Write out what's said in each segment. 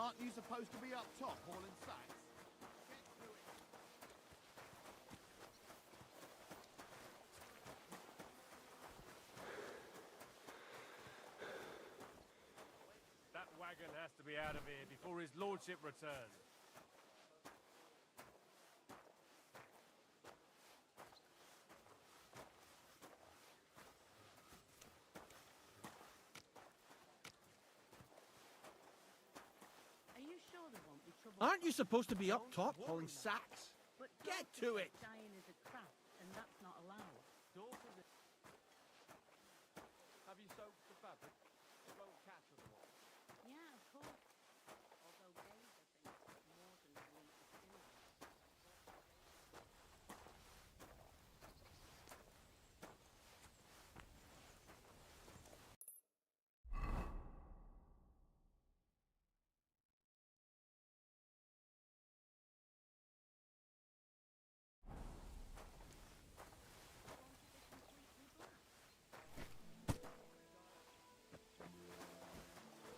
Aren't you supposed to be up top, hauling sacks? Get to it. That wagon has to be out of here before his lordship returns. Are you sure there won't be trouble? Aren't you supposed to be up top hauling sacks? But Get don't to forget it! Dyeing is a craft, and that's not allowed. Have you soaked the fabric? It won't catch otherwise. Yeah, of course. Although Gazer thinks that more than needs to do.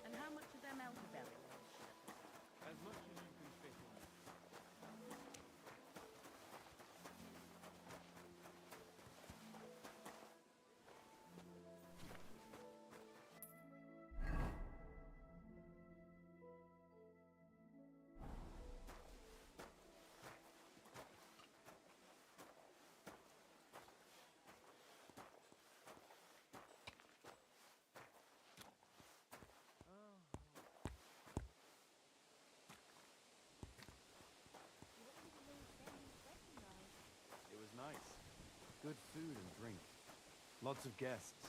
And how much of them elderberry? As much as you can fit in. It was nice. Good food and drink. Lots of guests.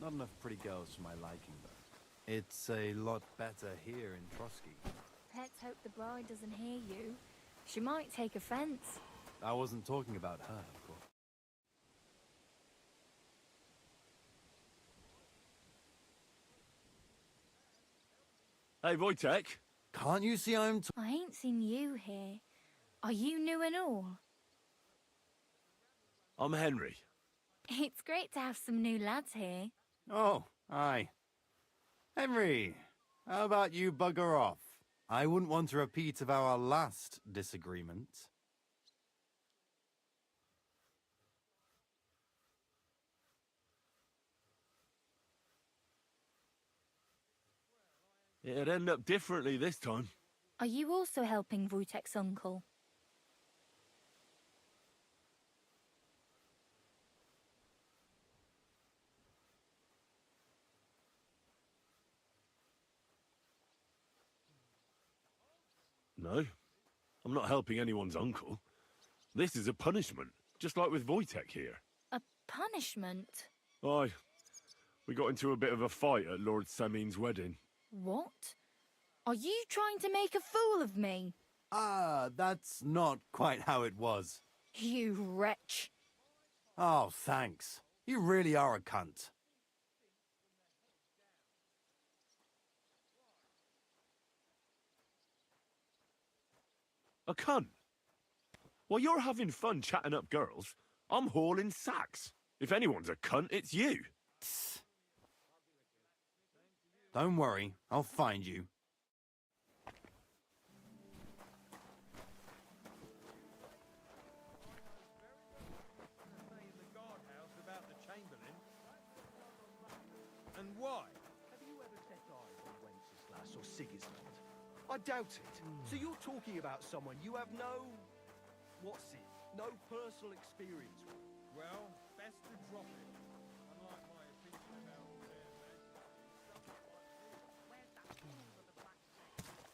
Not enough pretty girls for my liking, though. It's a lot better here in Trotsky. Let's hope the bride doesn't hear you. She might take offense. I wasn't talking about her, of course. Hey, Wojtek. Can't you see I'm I ain't seen you here. Are you new and all? I'm Henry. It's great to have some new lads here. Oh, hi. Henry, how about you bugger off? I wouldn't want a repeat of our last disagreement. It'd end up differently this time. Are you also helping Wojtek's uncle? No, I'm not helping anyone's uncle. This is a punishment, just like with Wojtek here. A punishment? Aye, we got into a bit of a fight at Lord Semin's wedding. What? Are you trying to make a fool of me? Ah, that's not quite how it was. You wretch. Oh, thanks. You really are a cunt. A cunt? While you're having fun chatting up girls, I'm hauling sacks. If anyone's a cunt, it's you. Tss. Don't worry, I'll find you. In the guardhouse about the Chamberlain. And why? Have you ever set eyes on Wenceslas or Sigismund? I doubt it. So you're talking about someone you have no... what's it? No personal experience with. Well, best to drop it. Unlike my opinion about all their men. Where's that fool with the black snake?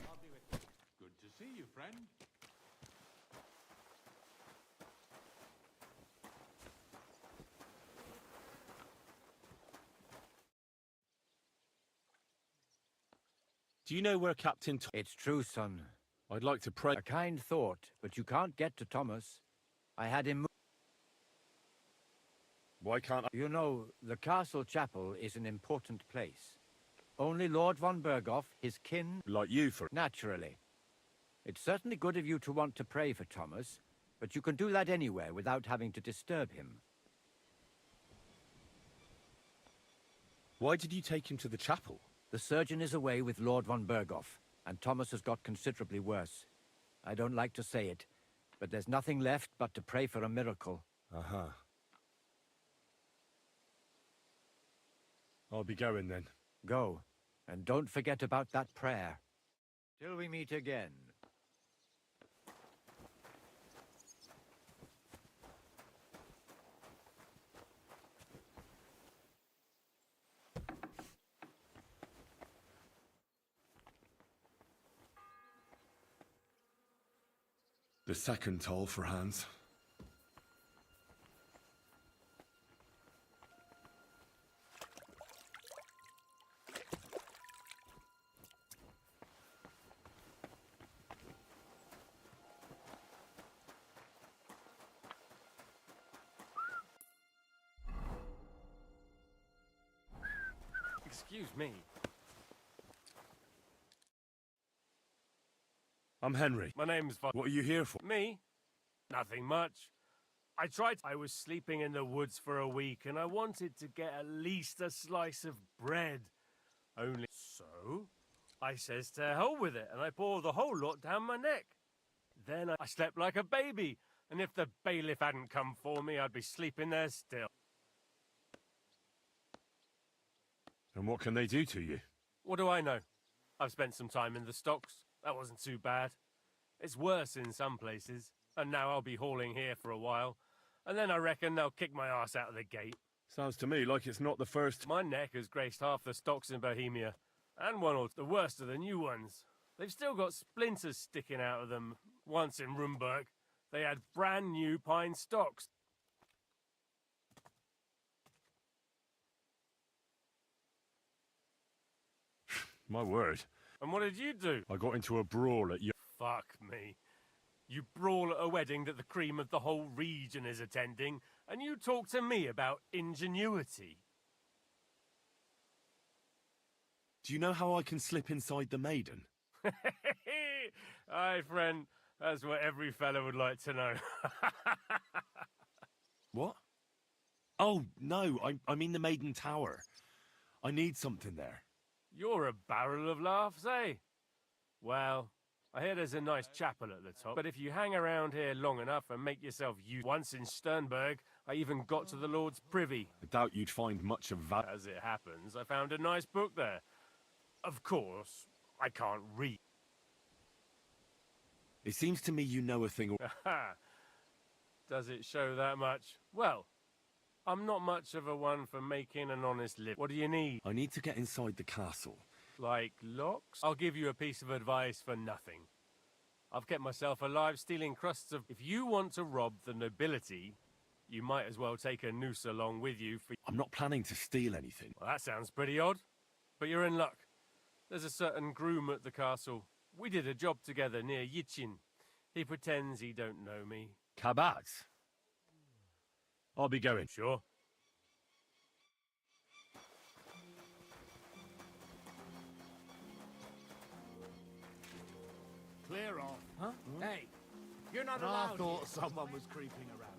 I'll be with you. Good to see you, friend. Do you know where Captain It's true, son. I'd like to pray. A kind thought, but you can't get to Thomas. I had him... Why can't I? You know, the castle chapel is an important place. Only Lord von Berghoff, his kin... Like you for... Naturally. It's certainly good of you to want to pray for Thomas, but you can do that anywhere without having to disturb him. Why did you take him to the chapel? The surgeon is away with Lord von Berghoff, and Thomas has got considerably worse. I don't like to say it, but there's nothing left but to pray for a miracle. Uh-huh. I'll be going then. Go, and don't forget about that prayer. Till we meet again. The second toll for Hans. Excuse me. I'm Henry. My name's Von... What are you here for? Me? Nothing much. I was sleeping in the woods for a week and I wanted to get at least a slice of bread. Only so, I says to hell with it and I poured the whole lot down my neck. Then I slept like a baby, and if the bailiff hadn't come for me, I'd be sleeping there still. And what can they do to you? What do I know? I've spent some time in the stocks. That wasn't too bad. It's worse in some places, and now I'll be hauling here for a while, and then I reckon they'll kick my ass out of the gate. Sounds to me like it's not the first... My neck has graced half the stocks in Bohemia, and one or the worst of the new ones. They've still got splinters sticking out of them. Once in Rumburg, they had brand new pine stocks. My word. And what did you do? I got into a brawl at your... Fuck me. You brawl at a wedding that the cream of the whole region is attending, and you talk to me about ingenuity. Do you know how I can slip inside the maiden? Aye, friend. That's what every fellow would like to know. What? Oh, no, I mean the Maiden Tower. I need something there. You're a barrel of laughs, eh? Well, I hear there's a nice chapel at the top, but if you hang around here long enough and make yourself useful... Once in Sternberg, I even got to the Lord's privy. I doubt you'd find much of value. As it happens, I found a nice book there. Of course, I can't read. It seems to me you know a thing... Does it show that much? Well, I'm not much of a one for making an honest living. What do you need? I need to get inside the castle. Like locks? I'll give you a piece of advice for nothing. I've kept myself alive stealing crusts of... If you want to rob the nobility, you might as well take a noose along with you for... I'm not planning to steal anything. Well, that sounds pretty odd. But you're in luck. There's a certain groom at the castle. We did a job together near Yichin. He pretends he don't know me. Kabaz? I'll be going. Sure. Clear off. Huh? Hey, you're not I allowed thought here. someone was creeping around.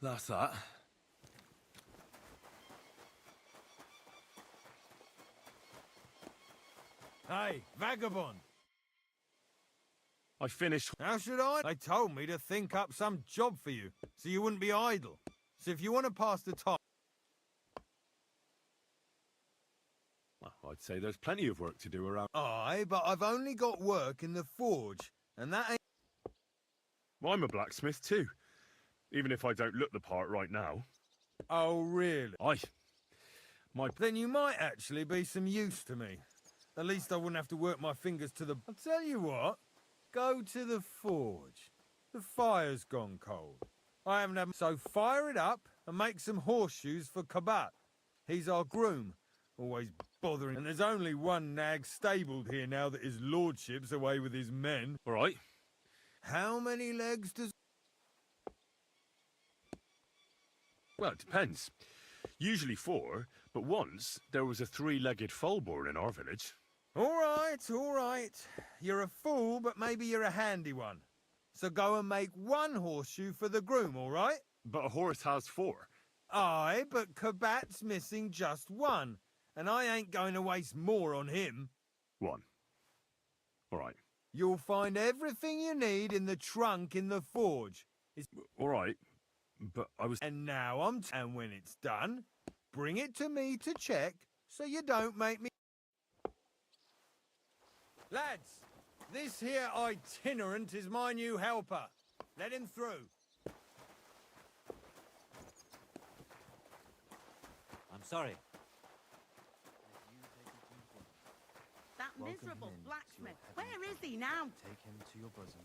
That's that. Hey, vagabond! I finished. How should I? They told me to think up some job for you, so you wouldn't be idle. So if you want to pass the time... Well, I'd say there's plenty of work to do around. Aye, but I've only got work in the forge, and that ain't... Well, I'm a blacksmith too, even if I don't look the part right now. Oh, really? Then you might actually be some use to me. At least I wouldn't have to work my fingers to the... I'll tell you what. Go to the forge. The fire's gone cold. I haven't had... So fire it up and make some horseshoes for Kabat. He's our groom. Always bothering. And there's only one nag stabled here now that his lordship's away with his men. All right. How many legs does... Well, it depends. Usually 4, but once there was a 3-legged foal born in our village. All right. You're a fool, but maybe you're a handy one. So go and make 1 horseshoe for the groom, all right? But a horse has 4. Aye, but Kabat's missing just 1. And I ain't going to waste more on him. 1. All right. You'll find everything you need in the trunk in the forge. All right, but I was... And now and when it's done, bring it to me to check, so you don't make me... Lads, this here itinerant is my new helper. Let him through. I'm sorry. That Welcome miserable him in to your blacksmith. heavenly Where is he now? Take him to your bosom.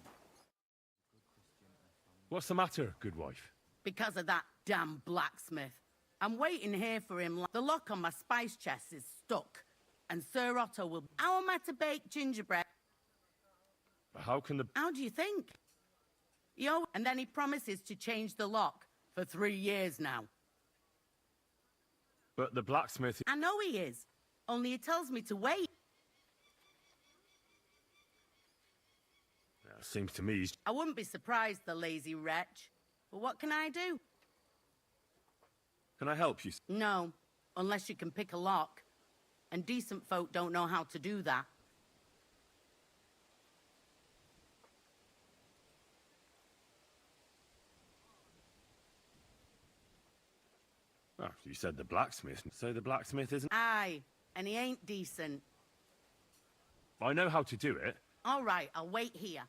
What's the matter, good wife? Because of that damn blacksmith. I'm waiting here for him. The lock on my spice chest is stuck. And Sir Otto will... How am I to bake gingerbread? How can the... How do you think? And then he promises to change the lock for 3 years now. But the blacksmith... I know he is. Only he tells me to wait. Seems to me he's... I wouldn't be surprised, the lazy wretch. But what can I do? Can I help you? No, unless you can pick a lock. And decent folk don't know how to do that. Oh, you said the blacksmith, so the blacksmith isn't... Aye, and he ain't decent. I know how to do it. All right, I'll wait here.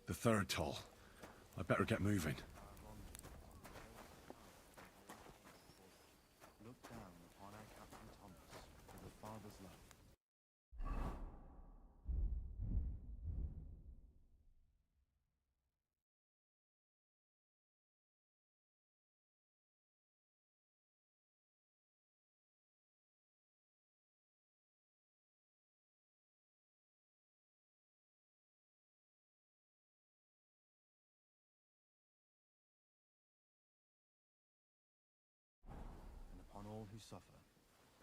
The 3rd toll. I better get moving. Look down upon our Captain Thomas with a father's love. On all who suffer,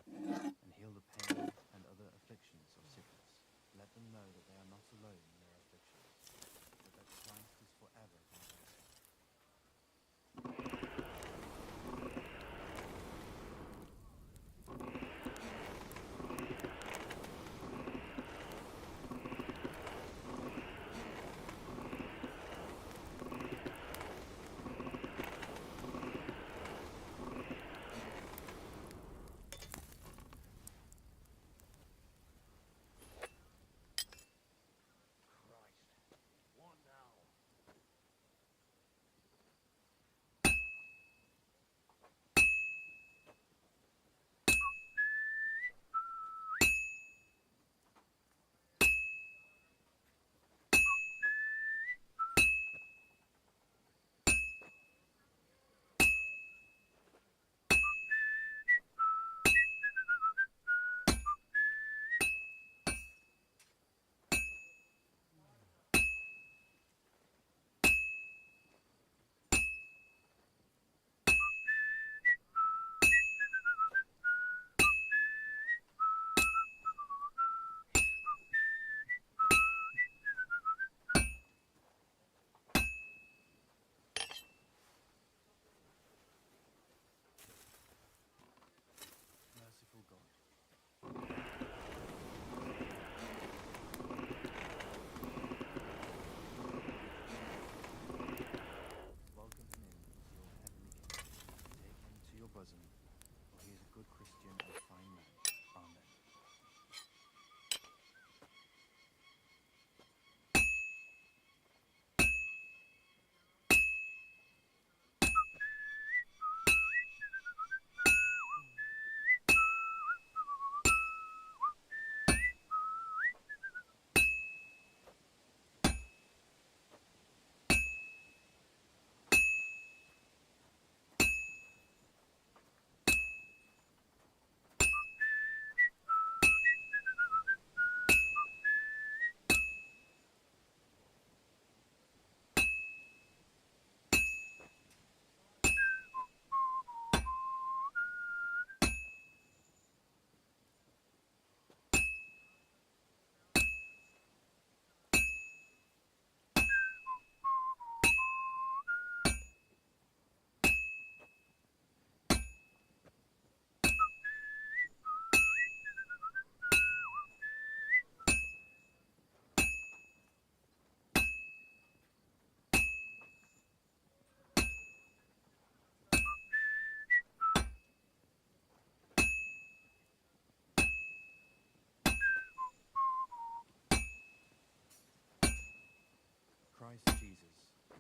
and heal the pain and other afflictions of sickness. Let them know that they are not alone in their afflictions, but that Christ is forever by their side.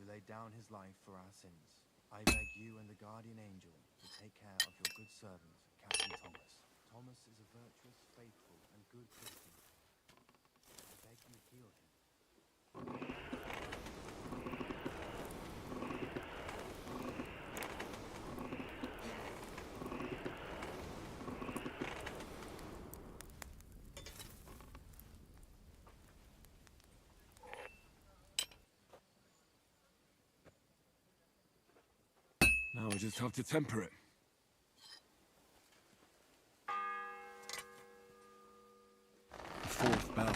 laid down his life for our sins. I beg you and the guardian angel to take care of your good servant, Captain Thomas. Thomas is a virtuous, faithful, and good Christian. I beg you heal him. Now I just have to temper it. The fourth bell.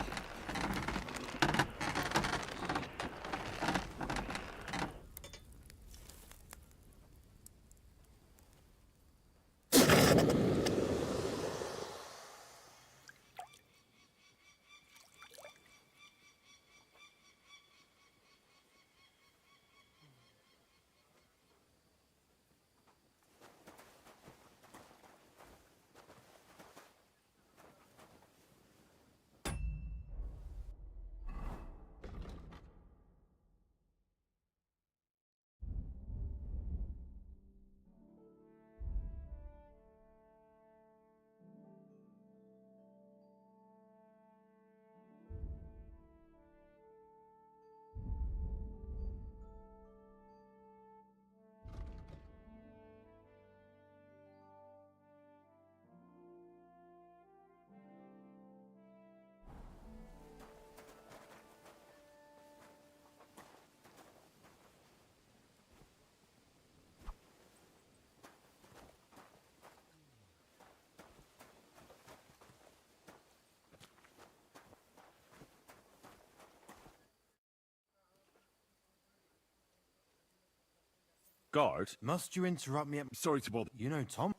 Guard? Must you interrupt me? Sorry to bother. You know Tom?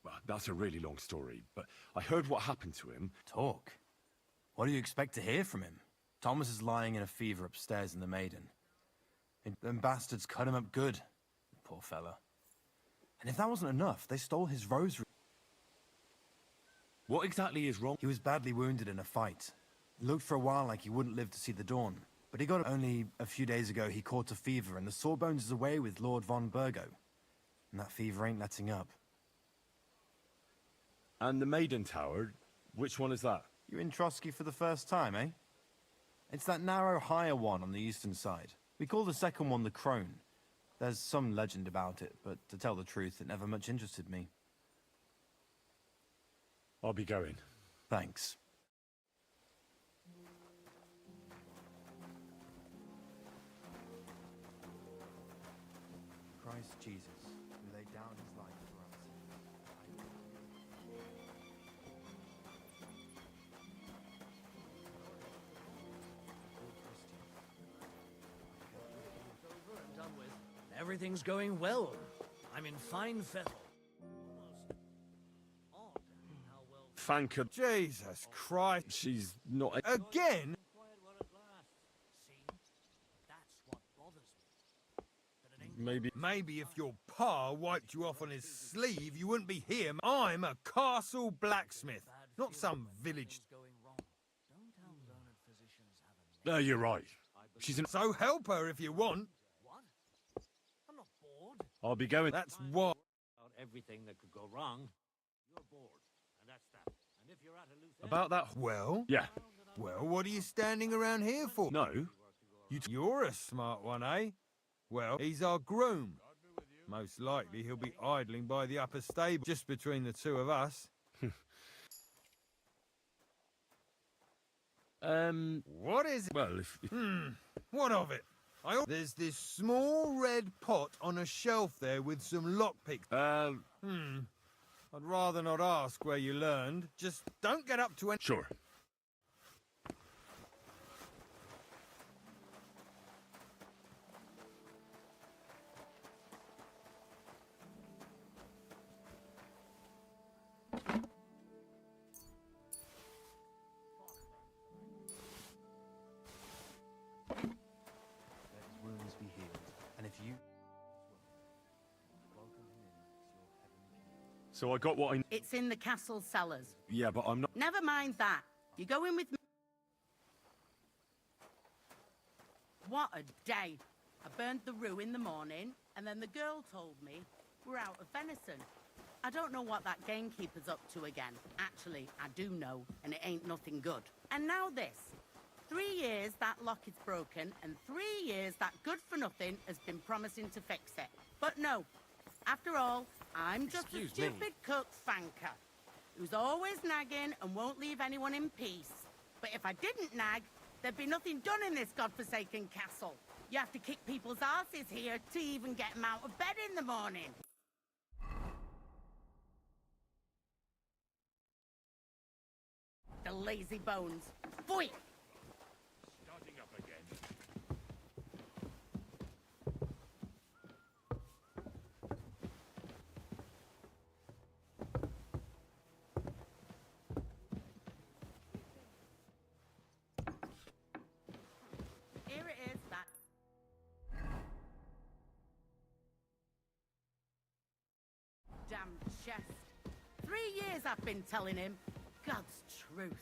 Well, that's a really long story, but I heard what happened to him. Talk. What do you expect to hear from him? Thomas is lying in a fever upstairs in the Maiden. Them bastards cut him up good. Poor fella. And if that wasn't enough, they stole his rosary. What exactly is wrong? He was badly wounded in a fight. It looked for a while like he wouldn't live to see the dawn. But he got it only a few days ago. He caught a fever, and the Sawbones is away with Lord von Burgo. And that fever ain't letting up. And the Maiden Tower? Which one is that? You're in Trotsky for the first time, eh? It's that narrow, higher one on the eastern side. We call the second one the Crone. There's some legend about it, but to tell the truth, it never much interested me. I'll be going. Thanks. Christ Jesus, who laid down his life for us. Over and done with. Everything's going well. I'm in fine fettle. Almost odd how well. Thank her. Jesus Christ. She's not. Again? Quiet one at last. See, that's what bothers me. That it ain't Maybe. Maybe if your pa wiped you off on his sleeve, you wouldn't be here. I'm a castle blacksmith, not some village. going wrong. Don't our learned physicians have a No, you're right. She's an. So help her if you want. what? I'm not bored. I'll be going. That's what. About everything that could go wrong. You're bored, and that's that. And if you're at a loose end, About that. Well, Yeah. well, what are you standing around here for? No. You're a smart one, eh? Well, he's our groom. Most likely he'll be idling by the upper stable, just between the two of us. What is it? Well, if. What of it? There's this small red pot on a shelf there with some lockpicks. I'd rather not ask where you learned. Just don't get up to any... Sure. Let his wounds be healed. And if you... welcome him in as your heavenly king. So I got what I. It's in the castle cellars. Yeah, but I'm not. Never mind that. You go in with me. What a day. I burned the rue in the morning, and then the girl told me we're out of venison. I don't know what that gamekeeper's up to again. Actually, I do know, and it ain't nothing good. And now this. 3 years that lock is broken, and 3 years that good-for-nothing has been promising to fix it. But no. After all, I'm just a stupid cook fanker who's always nagging and won't leave anyone in peace. But if I didn't nag, there'd be nothing done in this godforsaken castle. You have to kick people's asses here to even get them out of bed in the morning. The lazy bones. Pfui! Starting up again. Here it is, that... Damn chest. 3 years I've been telling him. God's truth.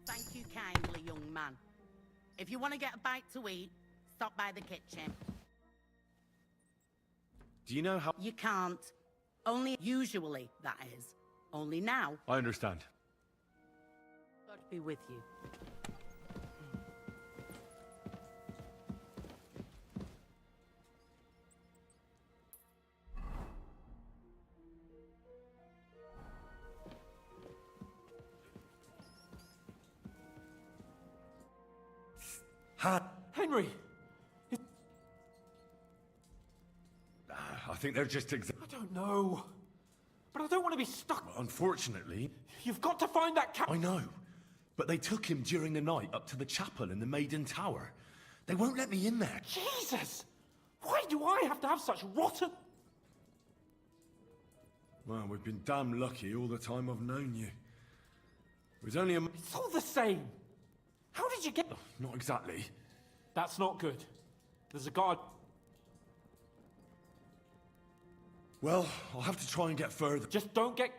Thank you kindly, young man. If you want to get a bite to eat, stop by the kitchen. Do you know how... You can't. Only usually, that is. Only now. I understand. God be with you. Henry! I think they're just I don't know. But I don't want to be stuck. Unfortunately... You've got to find that cat. I know. But they took him during the night up to the chapel in the Maiden Tower. They won't let me in there. Jesus! Why do I have to have such rotten... Well, we've been damn lucky all the time I've known you. It was only a... It's all the same. How did you get... Not exactly. That's not good. There's a guard... Well, I'll have to try and get further. Just don't get...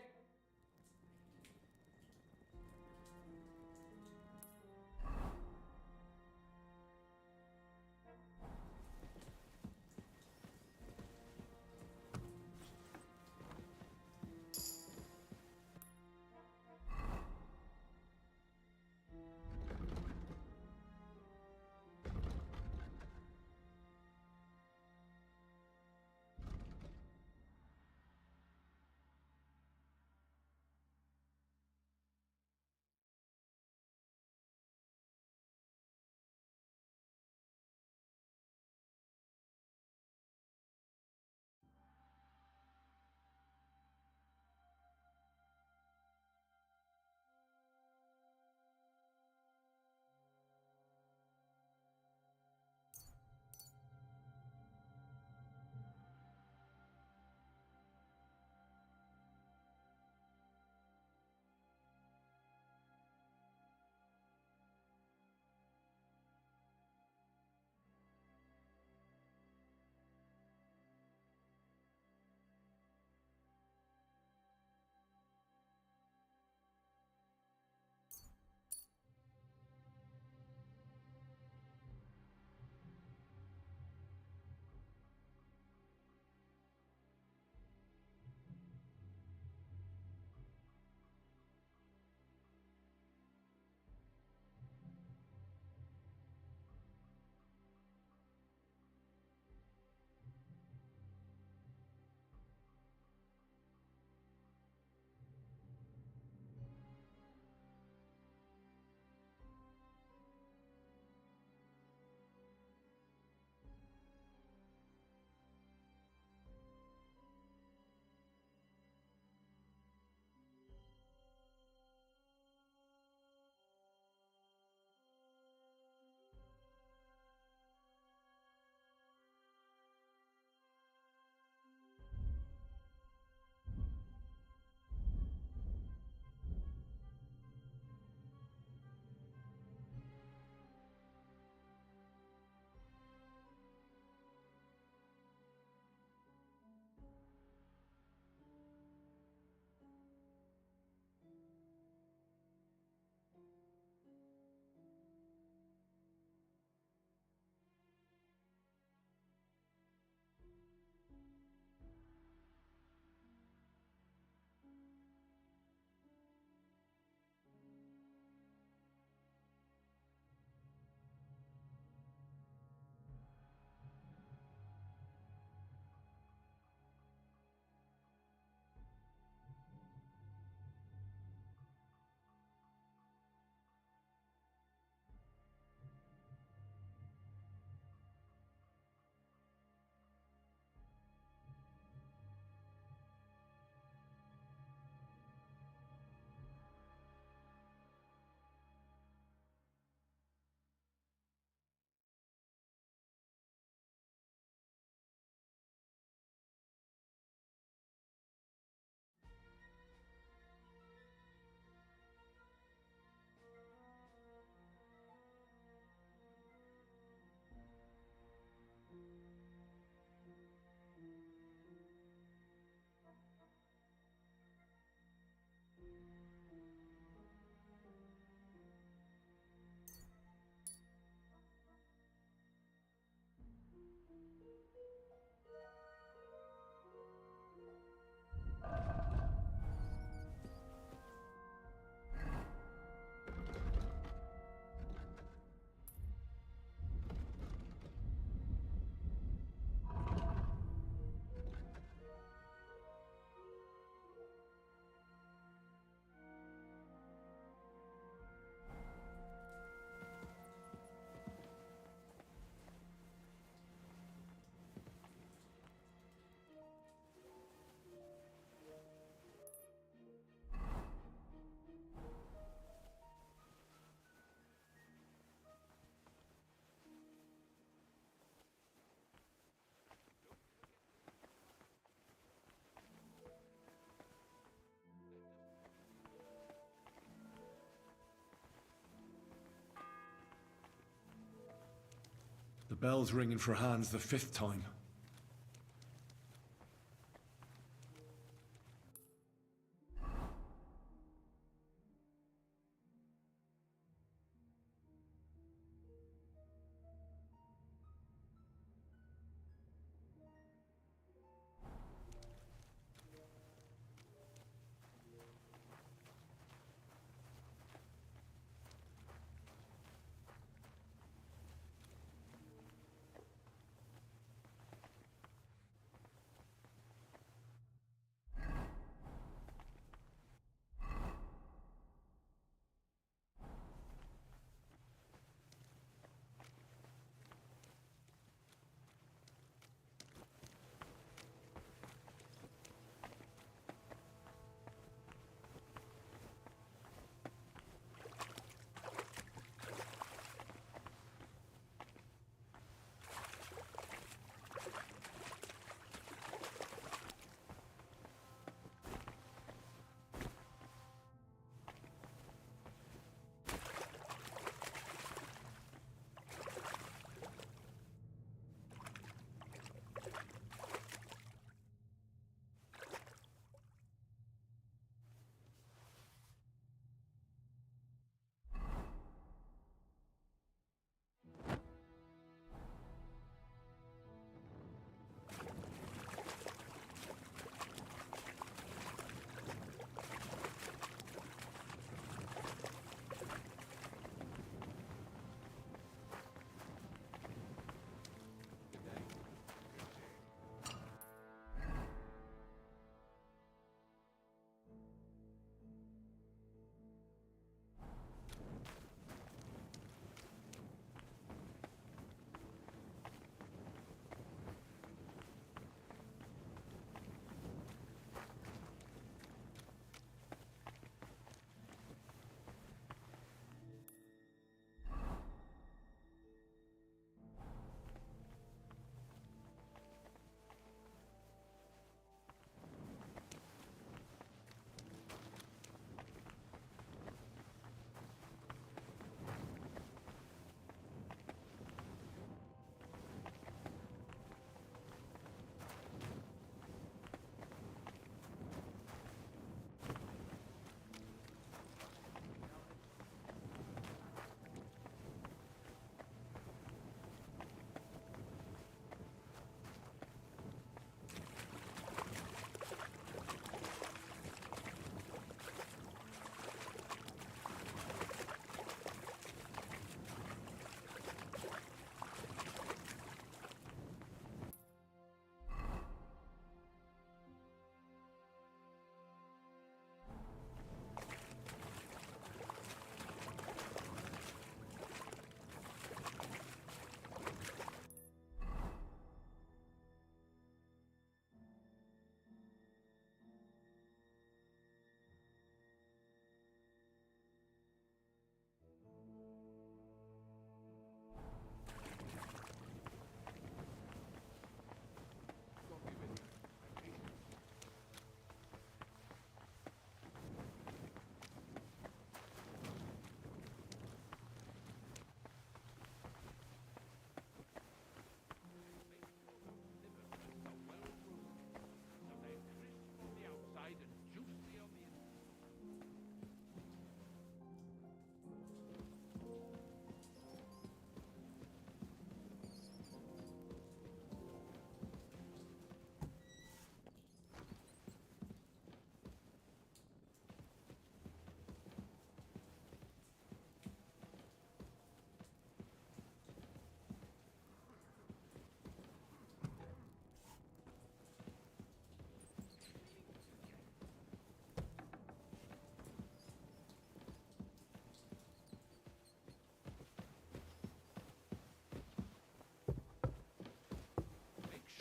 bell's ringing for Hans the 5th time.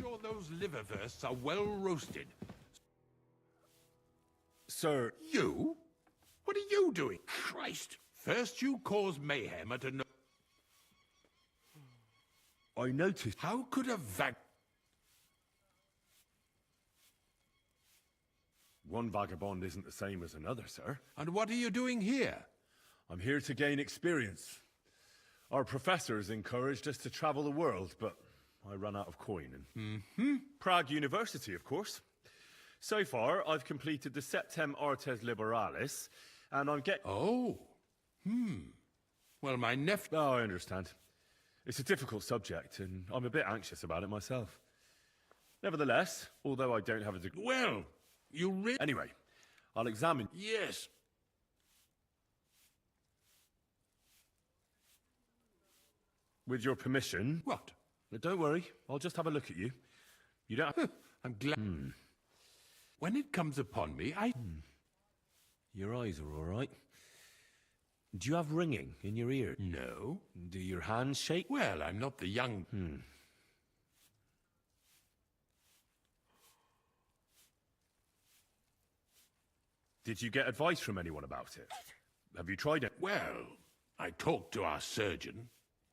Sure those liverwursts are well roasted. Sir, You? What are you doing? Christ! First you cause mayhem at a... I noticed... How could a One vagabond isn't the same as another, sir. And what are you doing here? I'm here to gain experience. Our professors encouraged us to travel the world, but I ran out of coin. And Prague University, of course. So far, I've completed the Septem Artes Liberalis, and I'm getting... Oh. Well, my nephew... Oh, I understand. It's a difficult subject, and I'm a bit anxious about it myself. Nevertheless, although I don't have a degree... Well, you really... Anyway, I'll examine... Yes. With your permission... What? Don't worry, I'll just have a look at you. You don't have... I'm glad... When it comes upon me, Your eyes are all right. Do you have ringing in your ear? No. Do your hands shake? Well, I'm not the young... Did you get advice from anyone about it? Have you tried it? Well, I talked to our surgeon.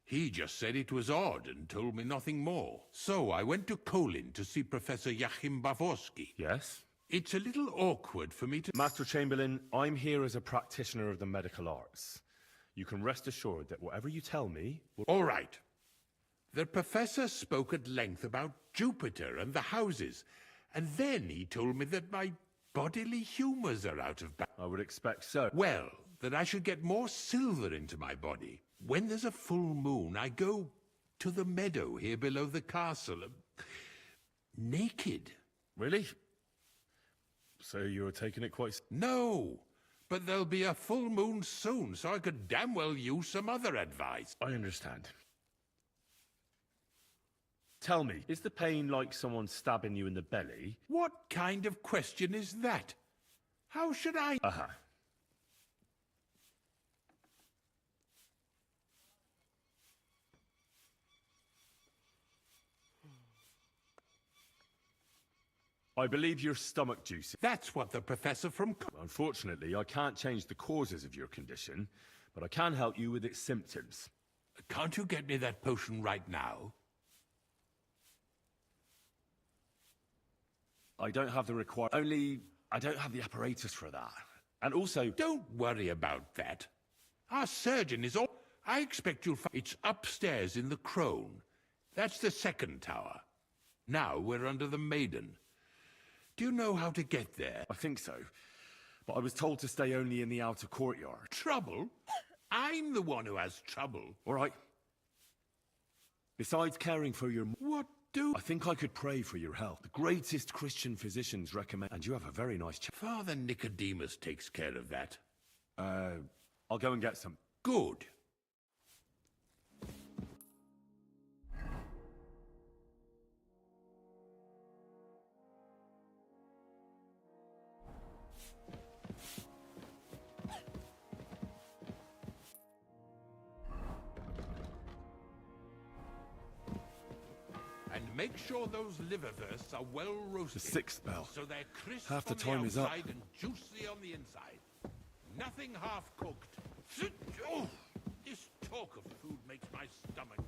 He just said it was odd and told me nothing more. So I went to Kolin to see Professor Joachim Bavorsky. Yes? It's a little awkward for me to... Master Chamberlain, I'm here as a practitioner of the medical arts. You can rest assured that whatever you tell me... All right. The professor spoke at length about Jupiter and the houses, and then he told me that my bodily humours are out of balance. I would expect so. Well, that I should get more silver into my body. When there's a full moon, I go to the meadow here below the castle, naked. Really? So you're taking it quite... No, but there'll be a full moon soon, so I could damn well use some other advice. I understand. Tell me, is the pain like someone stabbing you in the belly? What kind of question is that? How should I... I believe your stomach juice... That's what the professor from... Unfortunately, I can't change the causes of your condition, but I can help you with its symptoms. Can't you get me that potion right now? I don't have the required... Only, I don't have the apparatus for that. And also... Don't worry about that. Our surgeon is all... I expect you'll find... It's upstairs in the Crone. That's the second tower. Now we're under the Maiden. Do you know how to get there? I think so. But I was told to stay only in the outer courtyard. Trouble? I'm the one who has trouble. All right. Besides caring for your... What do... I think I could pray for your health. The greatest Christian physicians recommend... And you have a very nice... Father Nicodemus takes care of that. I'll go and get some. Good. And make sure those liverwursts are well roasted. The sixth bell. So they're crisp Half the on time the is up. outside and juicy on the inside. Nothing half cooked. Oh, this talk of food makes my stomach turn.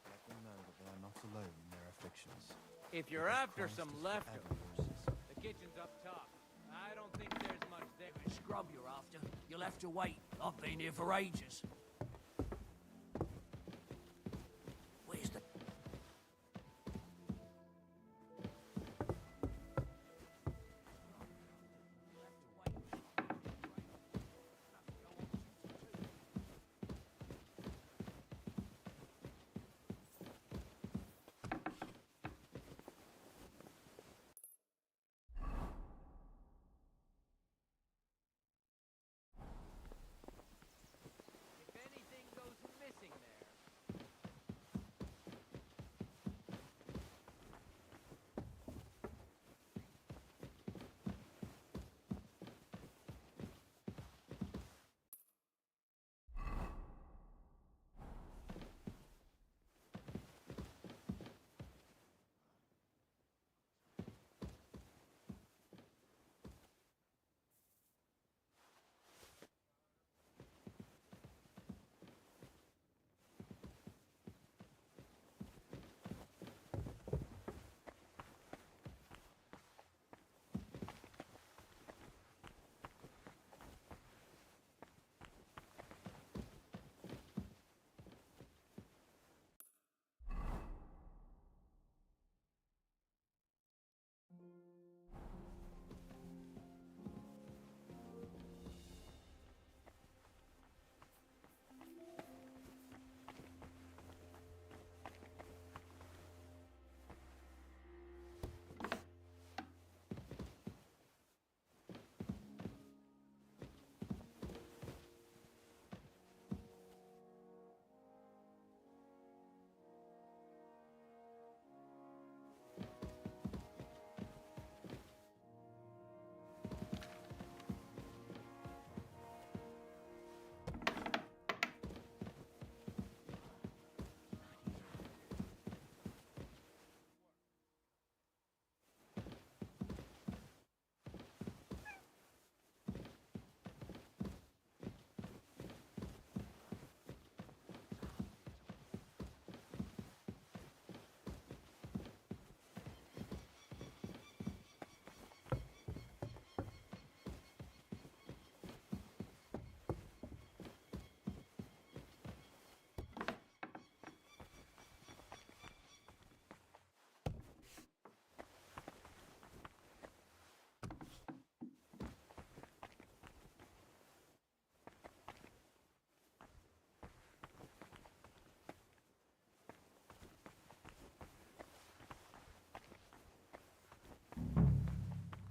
Let them know that they are not alone in their afflictions. If you're after some leftovers, the kitchen's up top. I don't think there's much there. Scrub you're after. You'll have to wait. I've been here for ages.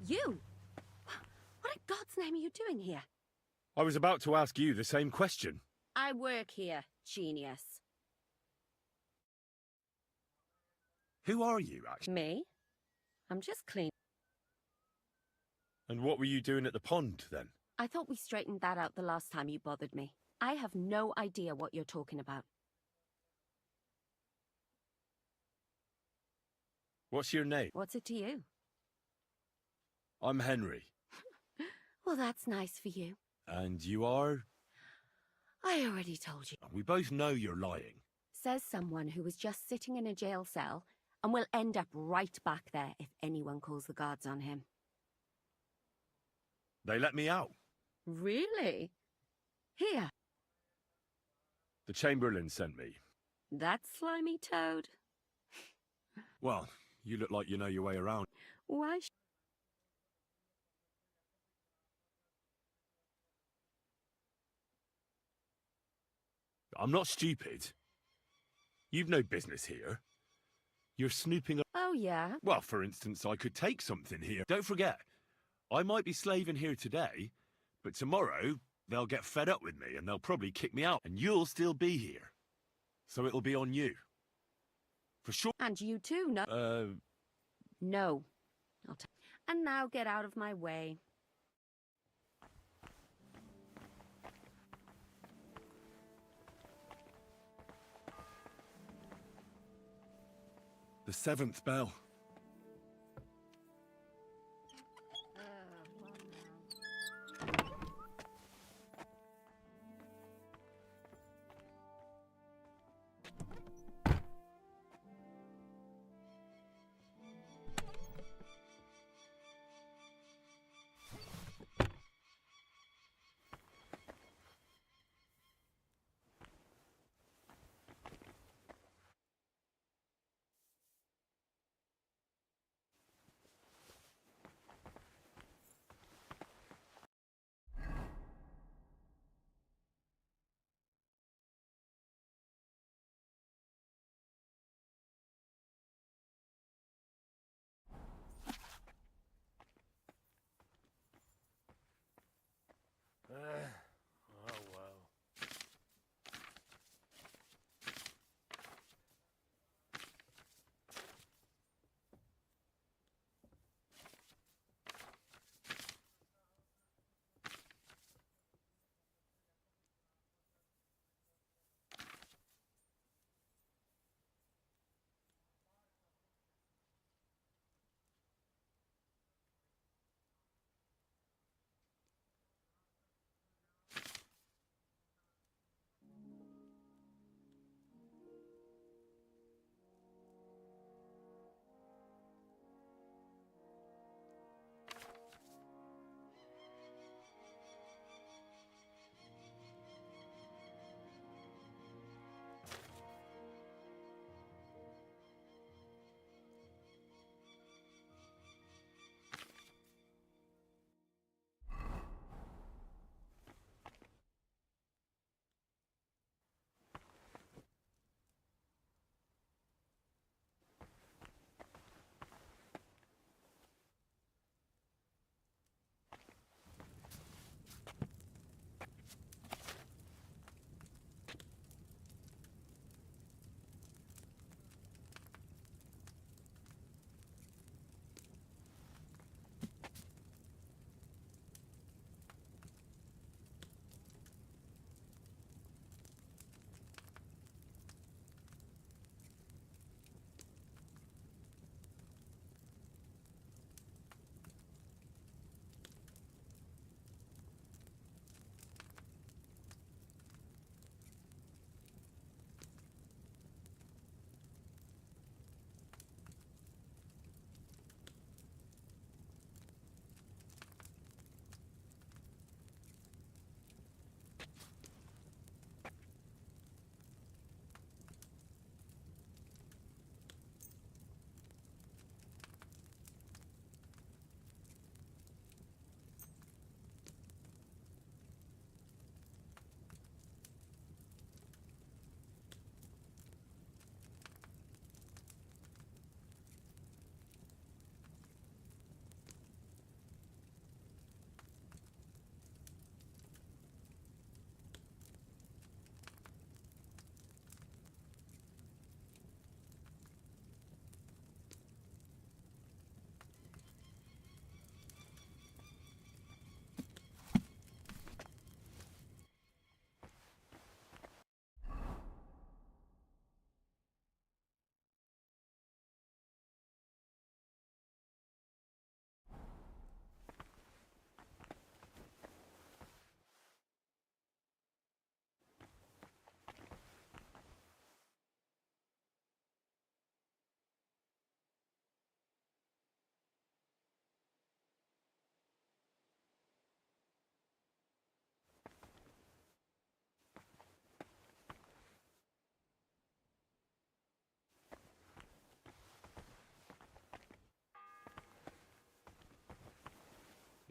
You? What in God's name are you doing here? I was about to ask you the same question. I work here, genius. Who are you, actually? Me? I'm just clean. And what were you doing at the pond, then? I thought we straightened that out the last time you bothered me. I have no idea what you're talking about. What's your name? What's it to you? I'm Henry. Well, that's nice for you. And you are? I already told you. We both know you're lying. Says someone who was just sitting in a jail cell and will end up right back there if anyone calls the guards on him. They let me out. Really? Here. The Chamberlain sent me. That slimy toad. Well, you look like you know your way around. Why? I'm not stupid. You've no business here. You're snooping. Oh, yeah? Well, for instance, I could take something here. Don't forget, I might be slaving here today, but tomorrow they'll get fed up with me and they'll probably kick me out, and you'll still be here. So it'll be on you. For sure. And you too, no? No. And now get out of my way. The 7th bell.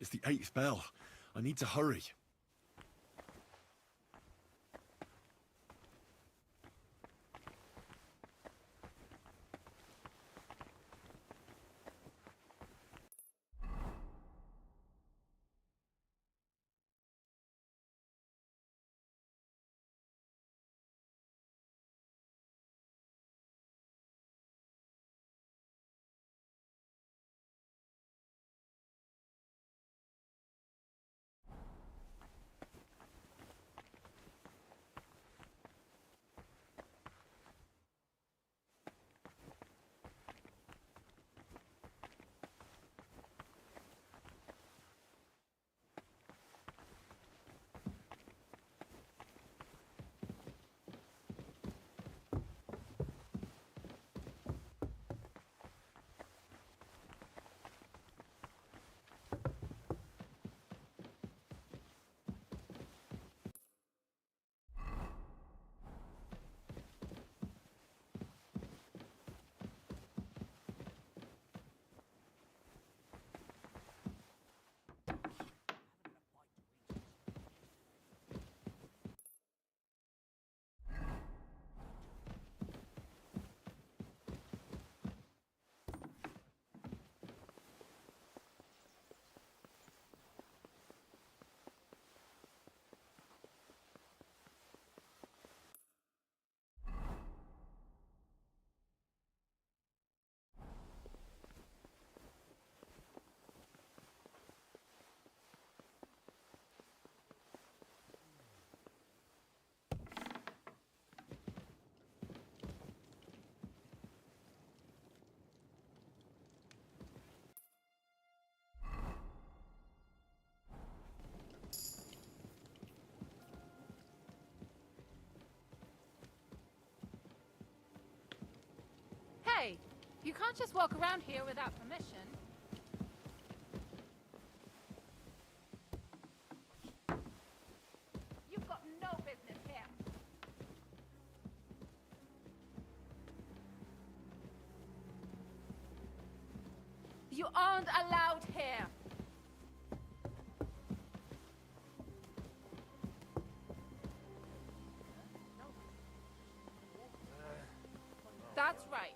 It's the 8th bell. I need to hurry. Hey, you can't just walk around here without permission. You've got no business here. You aren't allowed here. That's right.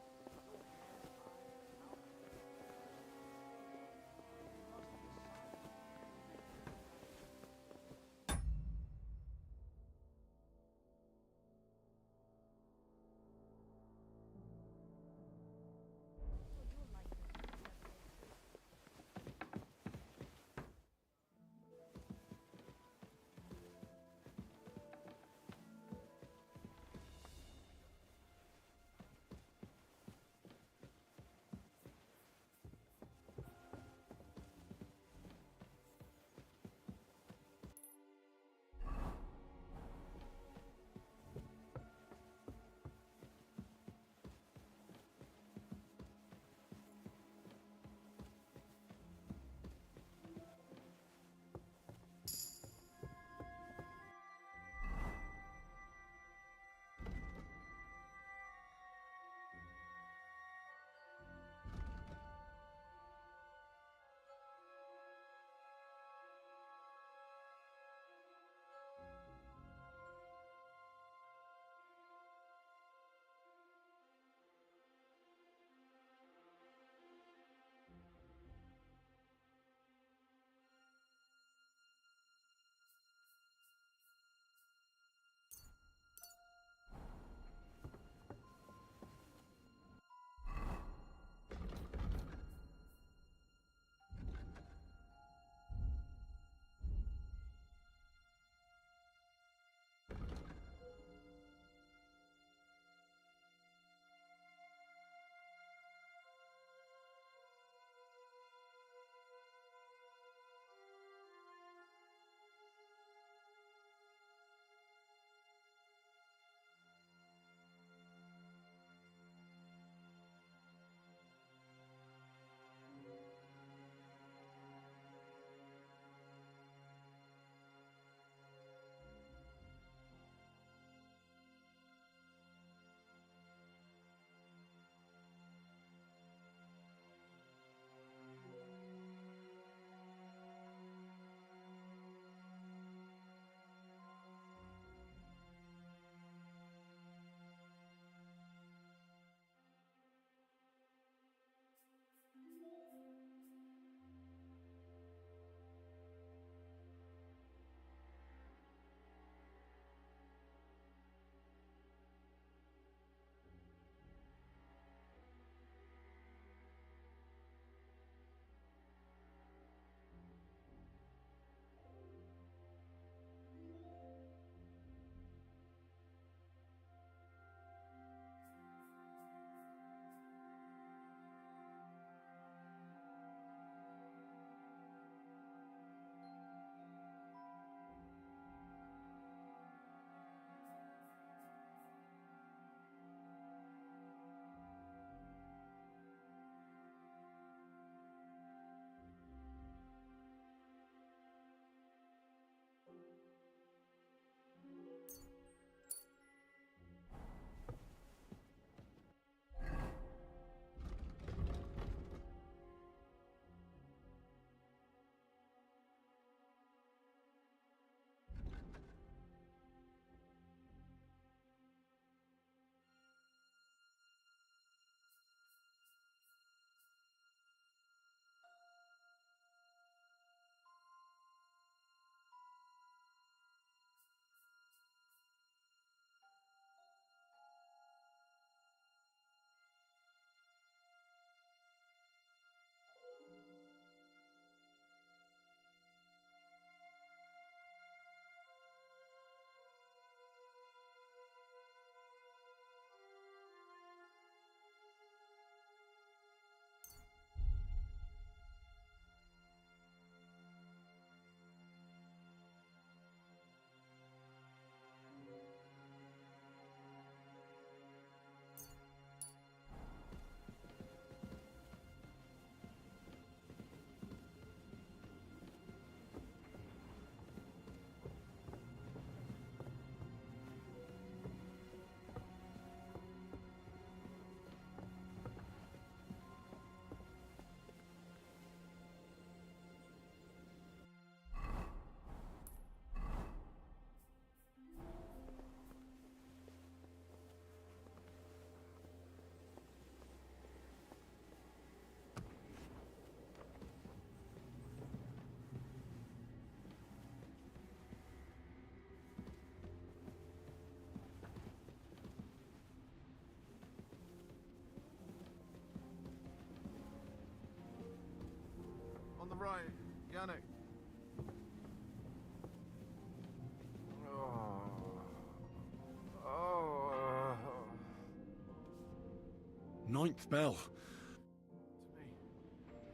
Ninth bell.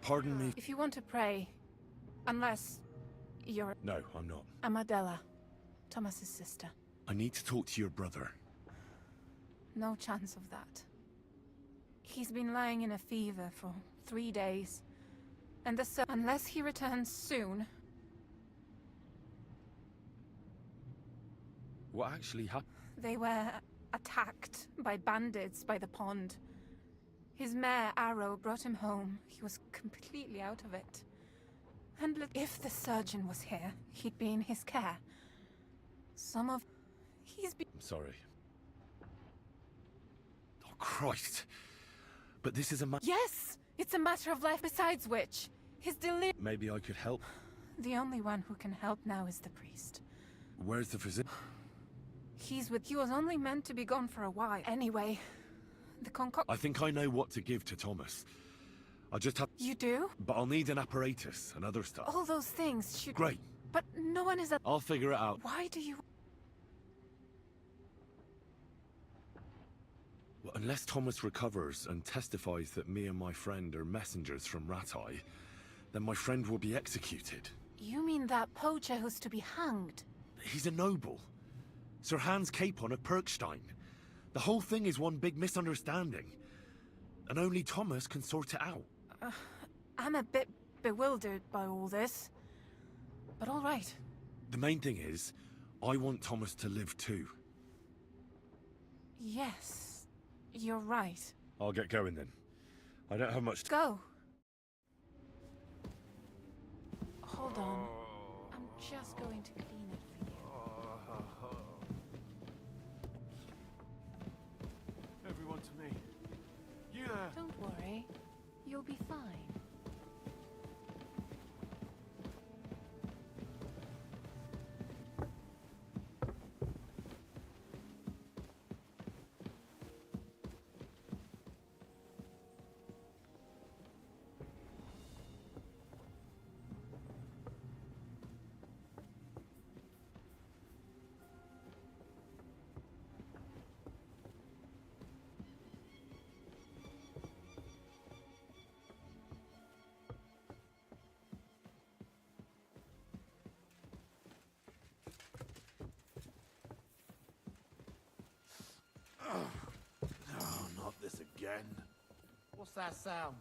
Pardon me. If you want to pray, unless you're No, I'm not. Amadella, Thomas's sister. I need to talk to your brother. No chance of that. He's been lying in a fever for 3 days. And unless he returns soon... What actually happened? They were attacked by bandits by the pond. His mare, Arrow, brought him home. He was completely out of it. And if the surgeon was here, he'd be in his care. He's been... I'm sorry. Oh, Christ. But this is a Yes! It's a matter of life, besides which, his Maybe I could help. The only one who can help now is the priest. Where's the physician? He was only meant to be gone for a while. Anyway, the concoction... I think I know what to give to Thomas. I just have... You do? But I'll need an apparatus and other stuff. All those things should... Great. But no one is at... I'll figure it out. Why do you... Well, unless Thomas recovers and testifies that me and my friend are messengers from Rattay, then my friend will be executed. You mean that poacher who's to be hanged? He's a noble. Sir Hans Capon of Perkstein. The whole thing is one big misunderstanding. And only Thomas can sort it out. I'm a bit bewildered by all this. But all right. The main thing is, I want Thomas to live too. Yes, you're right. I'll get going then. I don't have much to... Go. Hold on. I'm just going to clean it for you. Everyone to me. You there? Don't worry. You'll be fine. Oh, not this again. What's that sound?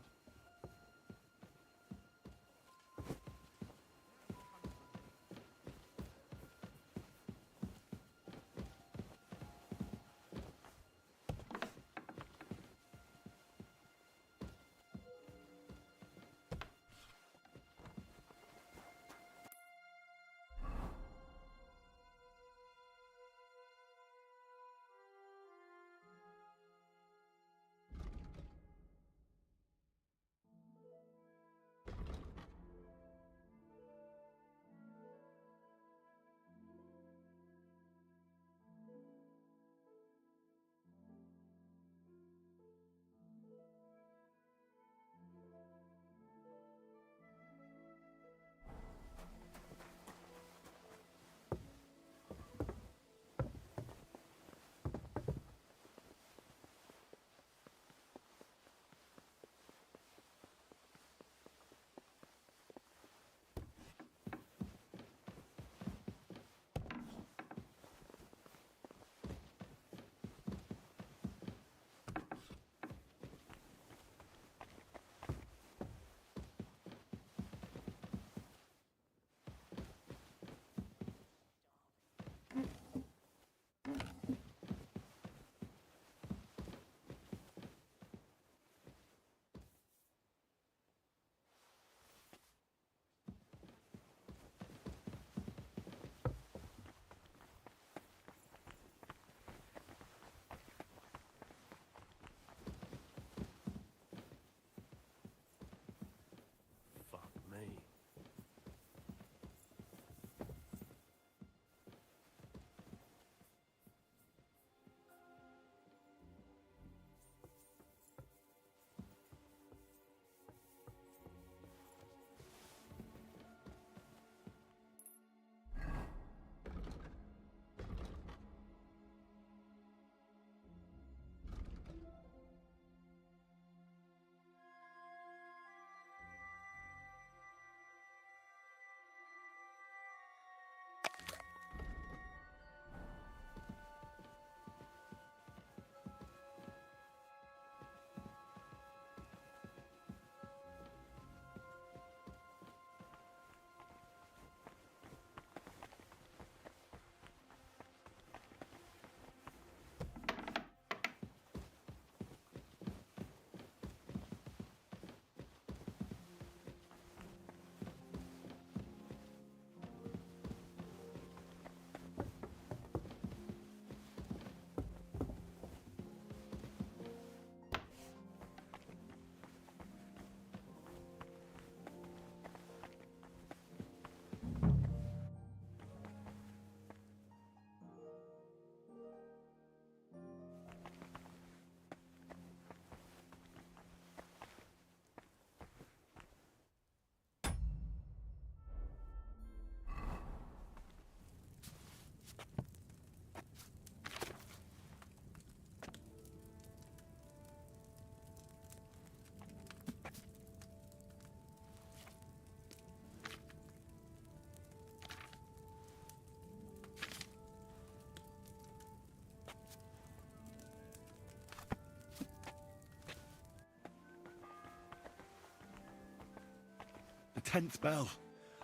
10th bell.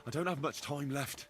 I don't have much time left.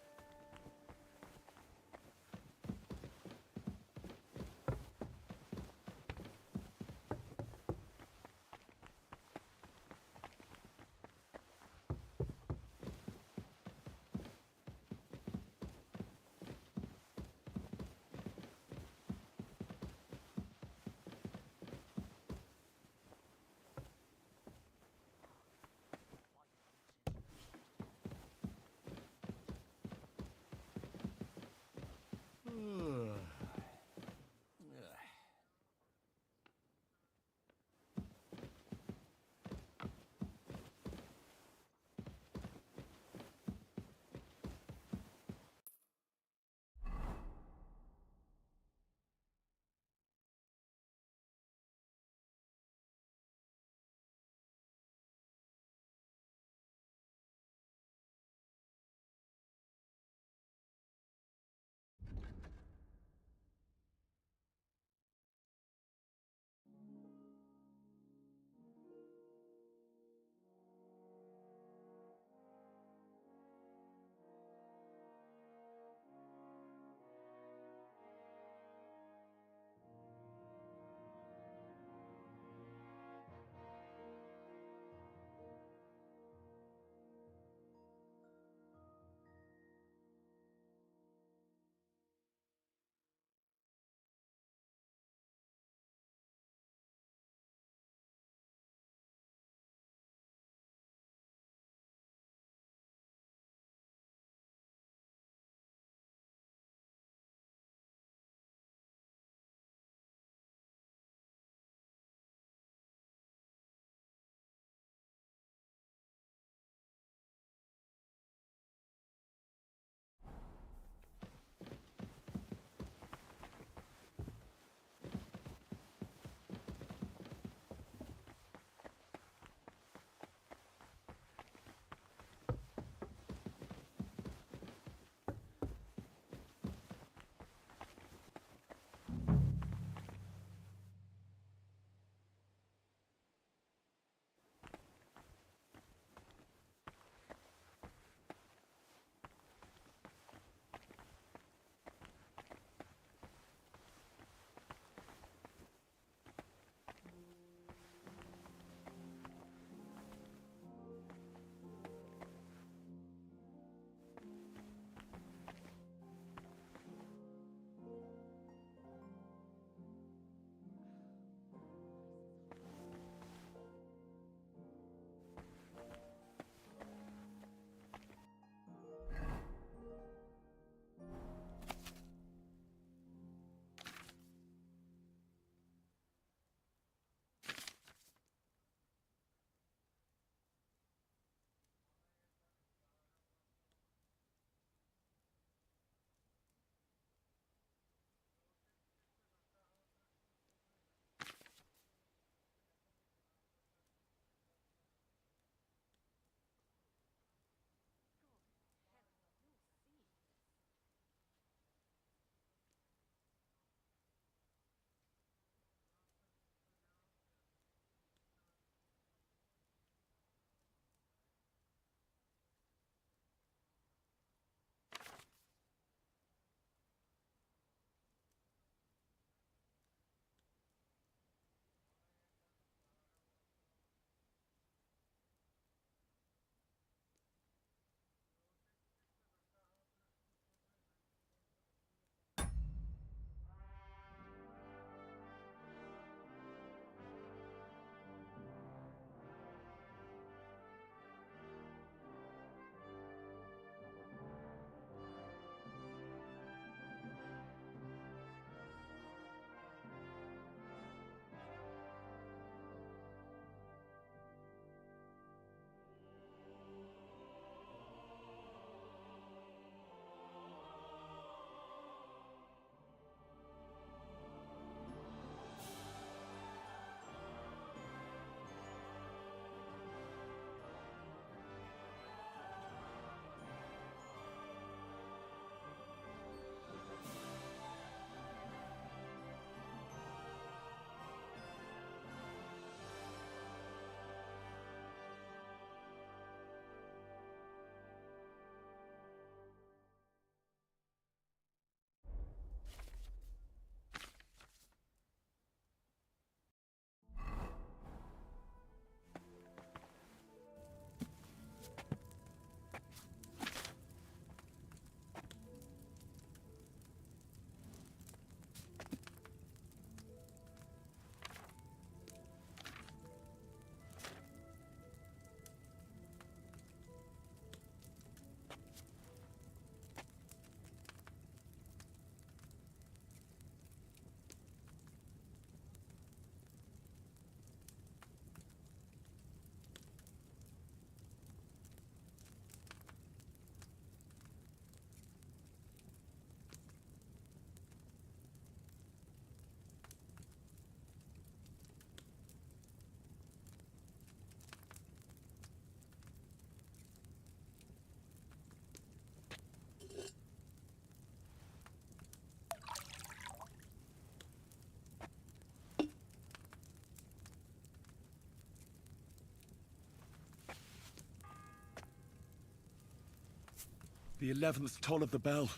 The 11th toll of the bell.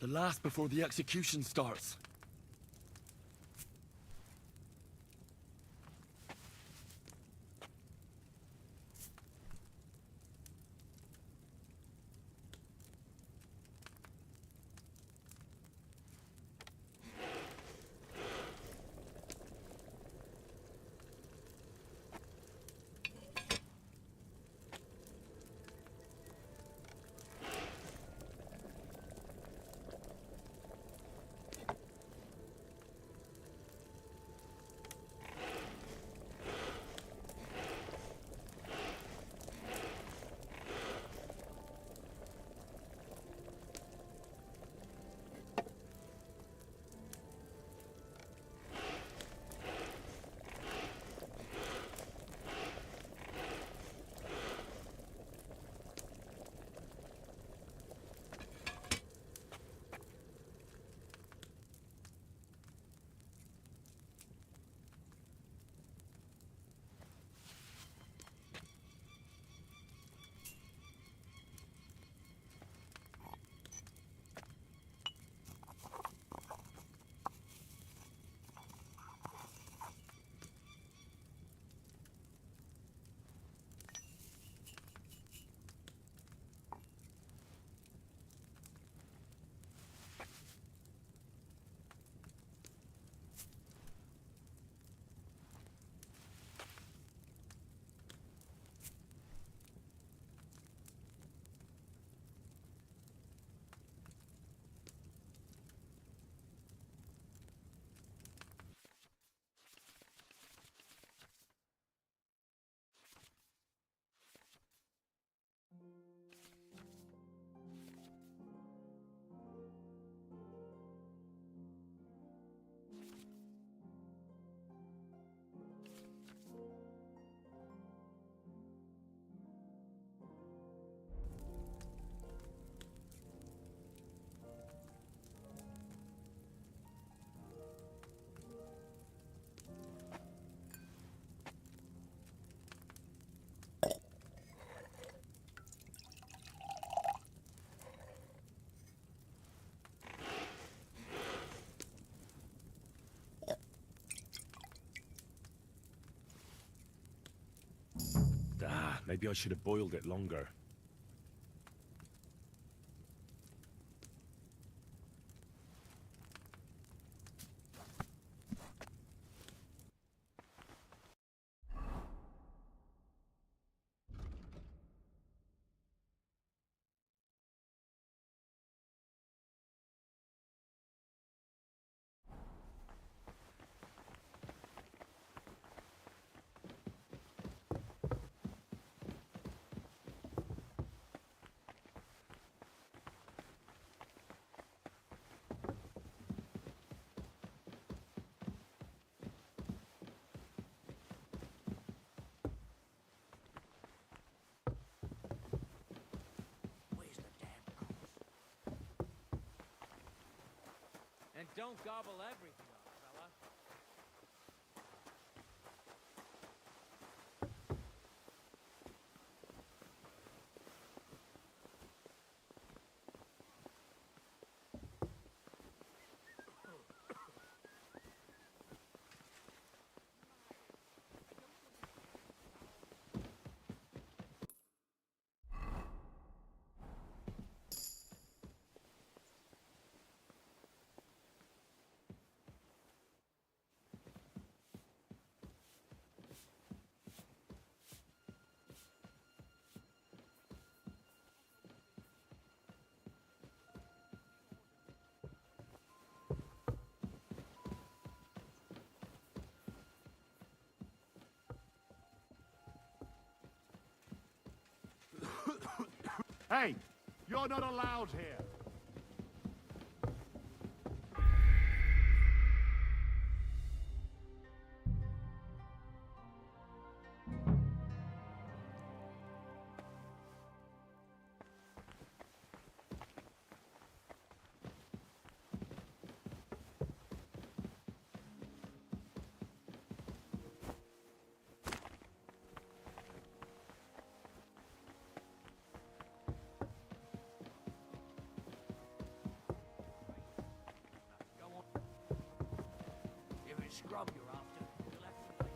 The last before the execution starts. Maybe I should have boiled it longer. And don't gobble everything up, fella. Hey, you're not allowed here. scrub you're after. You'll have to wait.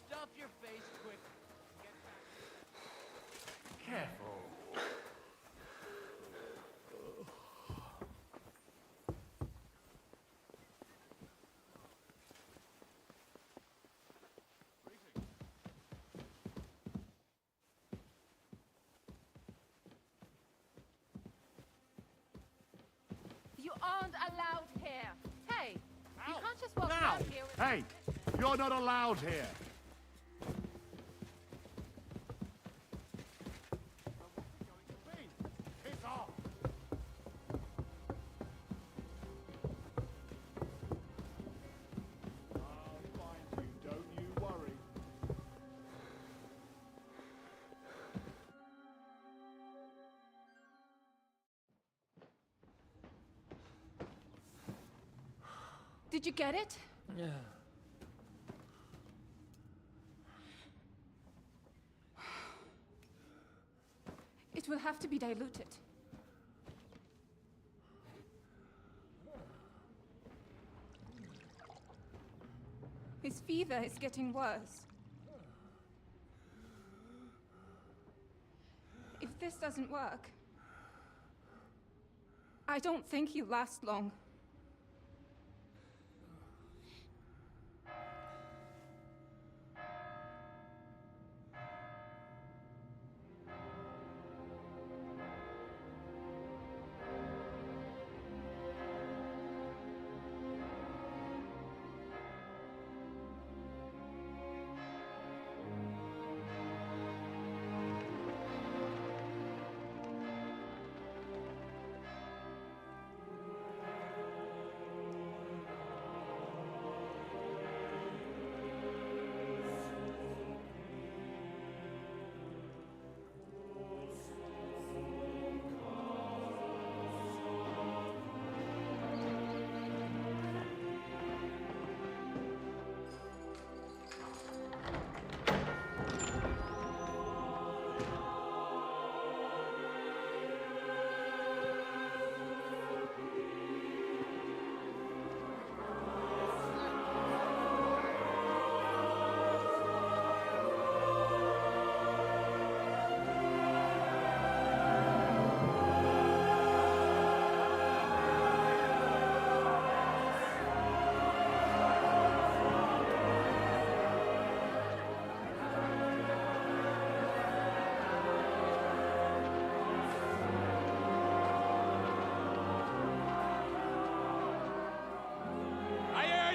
Stuff your face quick. Get back. Careful. You aren't allowed here. Hey, you can't just walk Now! around here with... Hey! You're not allowed here! Piss off! I'll find you, don't you worry. Did you get it? Yeah. It will have to be diluted. His fever is getting worse. If this doesn't work, I don't think he'll last long.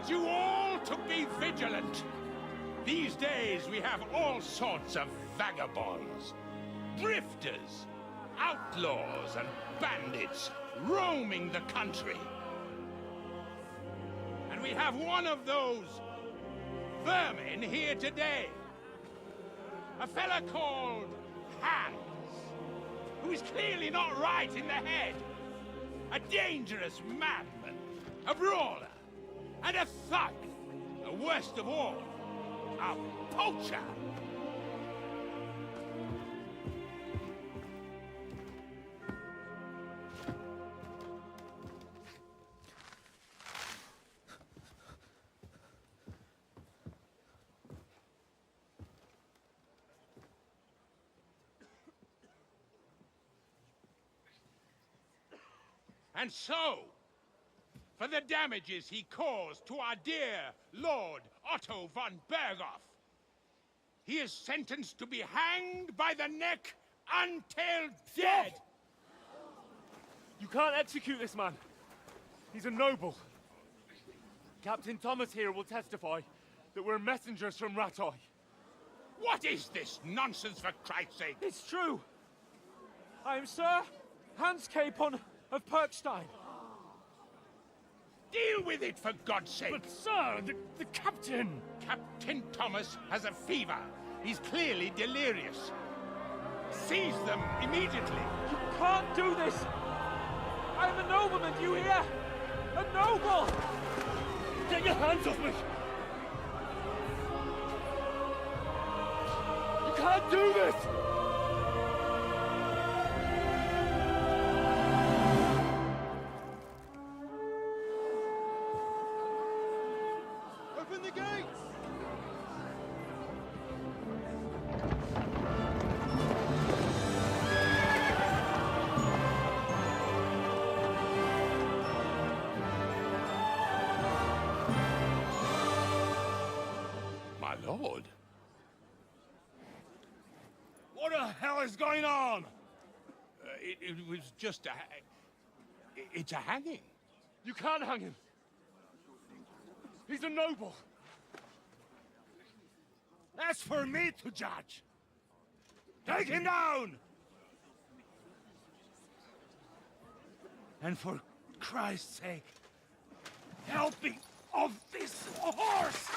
You all to be vigilant. These days we have all sorts of vagabonds, drifters, outlaws and bandits roaming the country. And we have one of those vermin here today. A fella called Hans, who is clearly not right in the head. A dangerous madman, a brawler, and a thug, the worst of all, a poacher. And so, for the damages he caused to our dear Lord Otto von Berghoff, he is sentenced to be hanged by the neck until dead. You can't execute this man. He's a noble. Captain Thomas here will testify that we're messengers from Ratoi. What is this nonsense, for Christ's sake? It's true. I am Sir Hans Capon of Perkstein. Deal with it, for God's sake! But, sir, the captain... Captain Thomas has a fever. He's clearly delirious. Seize them immediately. You can't do this! I am a nobleman, do you hear? A noble! Get your hands off me! You can't do this! gates! My lord. What the hell is going on? It was just a... It's a hanging. You can't hang him. He's a noble. That's for me to judge. Take him down! And for Christ's sake, help me off this horse!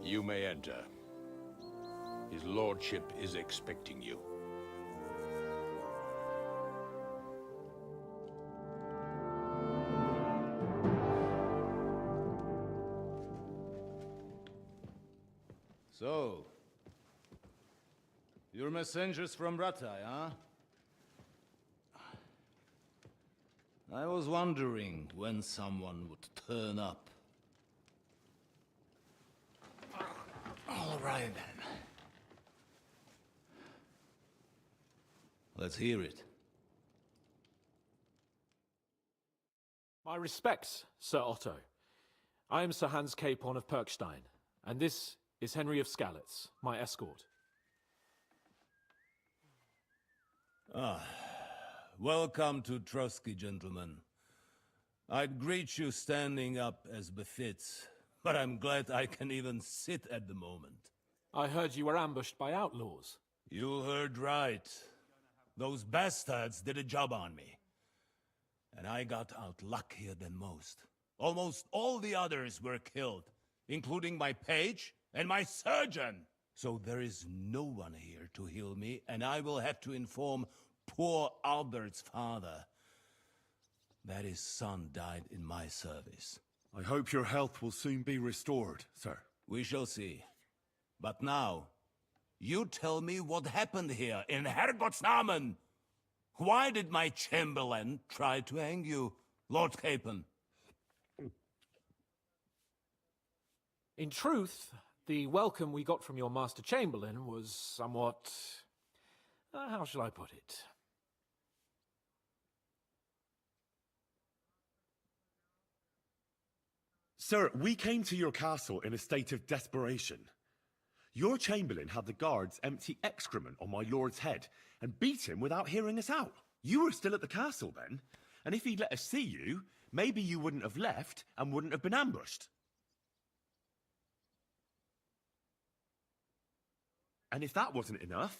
You may enter. His lordship is expecting you. So, you're messengers from Rattay, huh? I was wondering when someone would turn up. All right, then. Let's hear it. My respects, Sir Otto. I am Sir Hans Capon of Perkstein, and this is Henry of Skalitz, my escort. Welcome to Trotsky, gentlemen. I'd greet you standing up as befits, but I'm glad I can even sit at the moment. I heard you were ambushed by outlaws. You heard right. Those bastards did a job on me. And I got out luckier than most. Almost all the others were killed, including my page and my surgeon. So there is no one here to heal me, and I will have to inform poor Albert's father that his son died in my service. I hope your health will soon be restored, sir. We shall see. But now, you tell me what happened here in Herrgottsnamen. Why did my chamberlain try to hang you, Lord Capon? In truth, the welcome we got from your Master Chamberlain was somewhat... how shall I put it? Sir, we came to your castle in a state of desperation. Your chamberlain had the guards empty excrement on my lord's head and beat him without hearing us out. You were still at the castle then, and if he'd let us see you, maybe you wouldn't have left and wouldn't have been ambushed. And if that wasn't enough,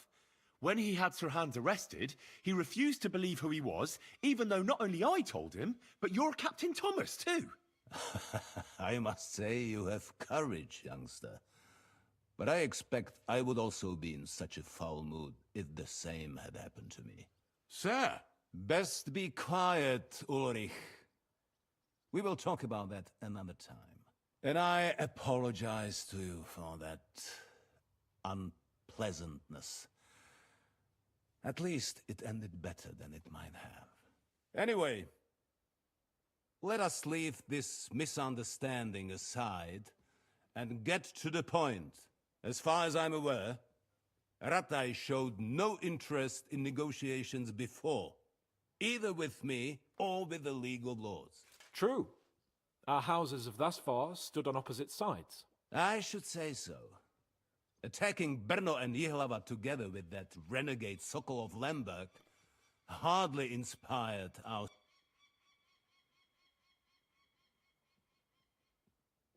when he had Sir Hans arrested, he refused to believe who he was, even though not only I told him, but your Captain Thomas too. I must say you have courage, youngster. But I expect I would also be in such a foul mood if the same had happened to me. Sir! Best be quiet, Ulrich. We will talk about that another time. And I apologize to you for that unpleasantness. At least it ended better than it might have. Anyway, let us leave this misunderstanding aside and get to the point. As far as I'm aware, Rattay showed no interest in negotiations before, either with me or with the League of Lords. True. Our houses have thus far stood on opposite sides. I should say so. Attacking Brno and Jihlava together with that renegade Sokol of Lemberg hardly inspired our...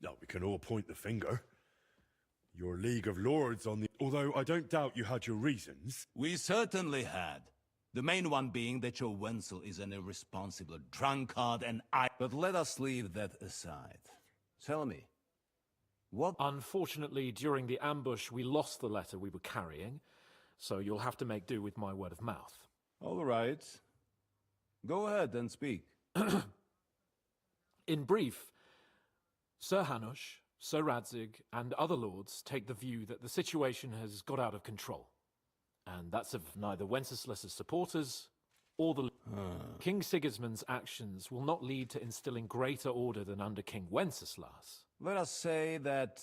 No, we can all point the finger. Your League of Lords on the... Although I don't doubt you had your reasons. We certainly had. The main one being that your Wenzel is an irresponsible drunkard and I... But let us leave that aside. Tell me, what... Unfortunately, during the ambush, we lost the letter we were carrying, so you'll have to make do with my word of mouth. All right. Go ahead and speak. In brief, Sir Hanush, Sir Radzig, and other lords take the view that the situation has got out of control. And that's of neither Wenceslas's supporters or the... King Sigismund's actions will not lead to instilling greater order than under King Wenceslas. Let us say that...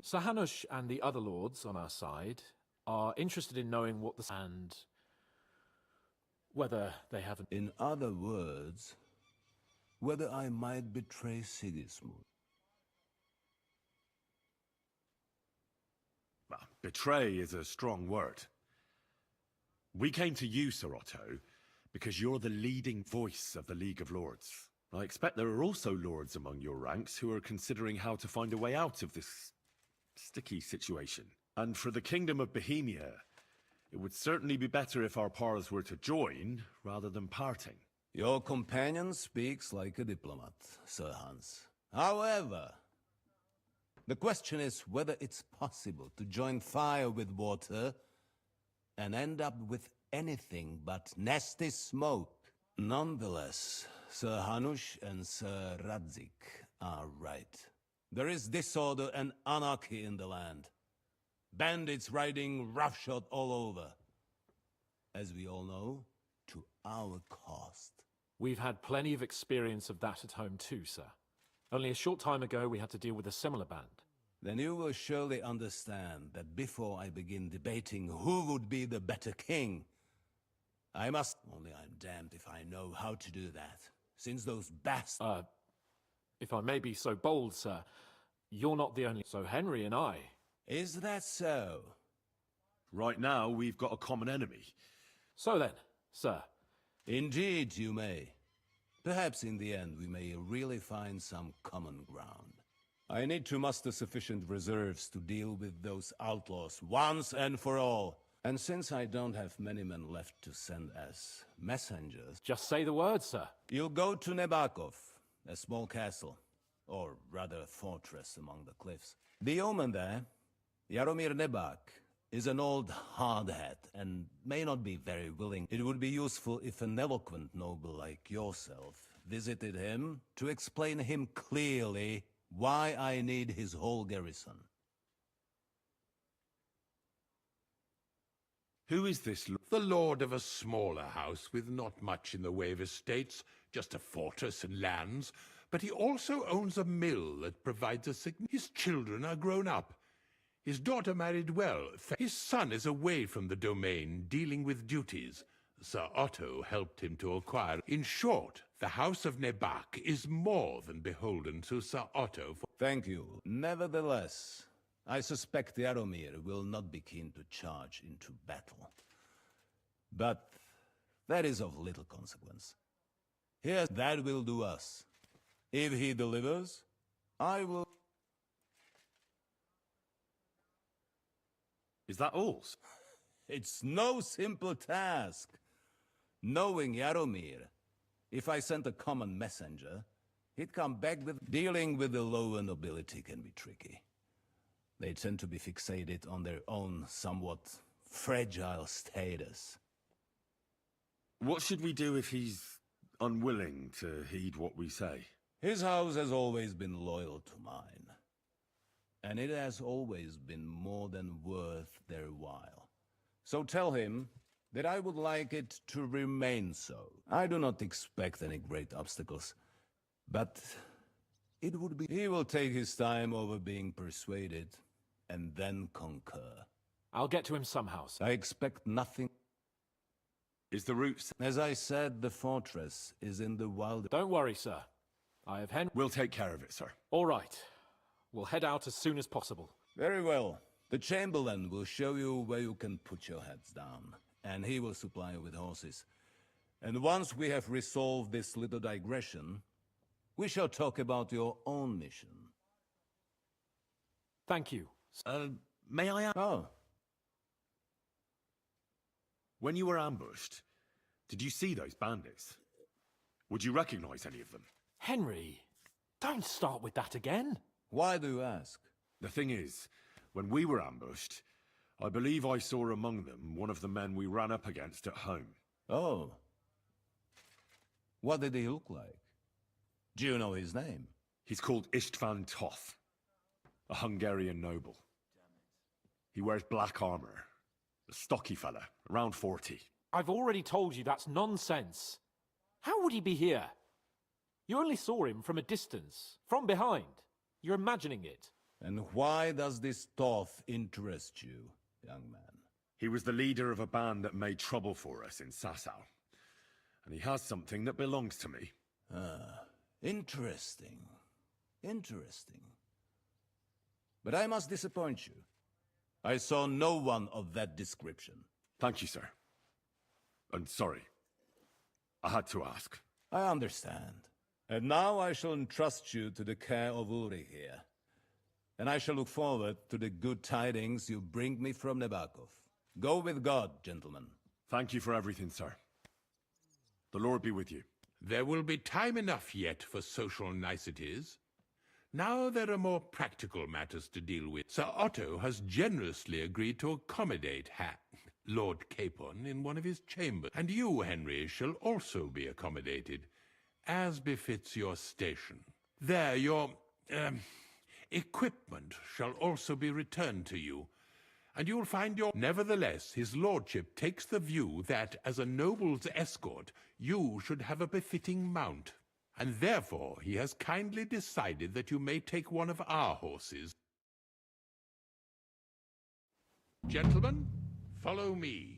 Sir Hanush and the other lords on our side are interested in knowing what the... and whether they have... In other words, whether I might betray Sigismund. Well, betray is a strong word. We came to you, Sir Otto, because you're the leading voice of the League of Lords. I expect there are also lords among your ranks who are considering how to find a way out of this sticky situation. And for the Kingdom of Bohemia, it would certainly be better if our paths were to join rather than parting. Your companion speaks like a diplomat, Sir Hans. However, the question is whether it's possible to join fire with water and end up with anything but nasty smoke. Nonetheless, Sir Hanush and Sir Radzig are right. There is disorder and anarchy in the land. Bandits riding roughshod all over. As we all know, to our cost. We've had plenty of experience of that at home too, sir. Only a short time ago we had to deal with a similar band. Then you will surely understand that before I begin debating who would be the better king, I must... Only I'm damned if I know how to do that, since those bastards... If I may be so bold, sir, you're not the only... So Henry and I... Is that so? Right now, we've got a common enemy. So then, sir... Indeed, you may. Perhaps in the end we may really find some common ground. I need to muster sufficient reserves to deal with those outlaws once and for all. And since I don't have many men left to send as messengers... Just say the word, sir. You'll go to Nebakov, a small castle, or rather a fortress among the cliffs. The yeoman there, Jaromir Nebak, is an old hardhat and may not be very willing. It would be useful if an eloquent noble like yourself visited him to explain him clearly why I need his whole garrison. Who is this? The lord of a smaller house with not much in the way of estates, just a fortress and lands, but he also owns a mill that provides a His children are grown up. His daughter married well. His son is away from the domain, dealing with duties. Sir Otto helped him to acquire. In short, the House of Nebak is more than beholden to Sir Otto for... Thank you. Nevertheless, I suspect Jaromir will not be keen to charge into battle. But that is of little consequence. Here, that will do us. If he delivers, I will... Is that all? It's no simple task. Knowing Jaromir, if I sent a common messenger, he'd come back with... Dealing with the lower nobility can be tricky. They tend to be fixated on their own somewhat fragile status. What should we do if he's unwilling to heed what we say? His house has always been loyal to mine. And it has always been more than worth their while. So tell him that I would like it to remain so. I do not expect any great obstacles, but it would be... He will take his time over being persuaded, and then concur. I'll get to him somehow, sir. I expect nothing... Is the route... As I said, the fortress is in the wild... Don't worry, sir. I have Henry... We'll take care of it, sir. All right. We'll head out as soon as possible. Very well. The Chamberlain will show you where you can put your heads down, and he will supply you with horses. And once we have resolved this little digression, we shall talk about your own mission. Thank you, May I ask? Oh. When you were ambushed, did you see those bandits? Would you recognize any of them? Henry, don't start with that again. Why do you ask? The thing is, when we were ambushed, I believe I saw among them one of the men we ran up against at home. Oh. What did he look like? Do you know his name? He's called Istvan Toth, a Hungarian noble. He wears black armor. A stocky fella, around 40. I've already told you that's nonsense. How would he be here? You only saw him from a distance, from behind. You're imagining it. And why does this Toth interest you, young man? He was the leader of a band that made trouble for us in Sasau. And he has something that belongs to me. Ah, interesting. Interesting. But I must disappoint you. I saw no one of that description. Thank you, sir. And sorry. I had to ask. I understand. And now I shall entrust you to the care of Uri here. And I shall look forward to the good tidings you bring me from Nebakov. Go with God, gentlemen. Thank you for everything, sir. The Lord be with you. There will be time enough yet for social niceties. Now there are more practical matters to deal with. Sir Otto has generously agreed to accommodate Lord Capon in one of his chambers, and you, Henry, shall also be accommodated, as befits your station. There, your equipment shall also be returned to you, and you'll find your... Nevertheless, his lordship takes the view that, as a noble's escort, you should have a befitting mount, and therefore he has kindly decided that you may take one of our horses. Gentlemen, follow me.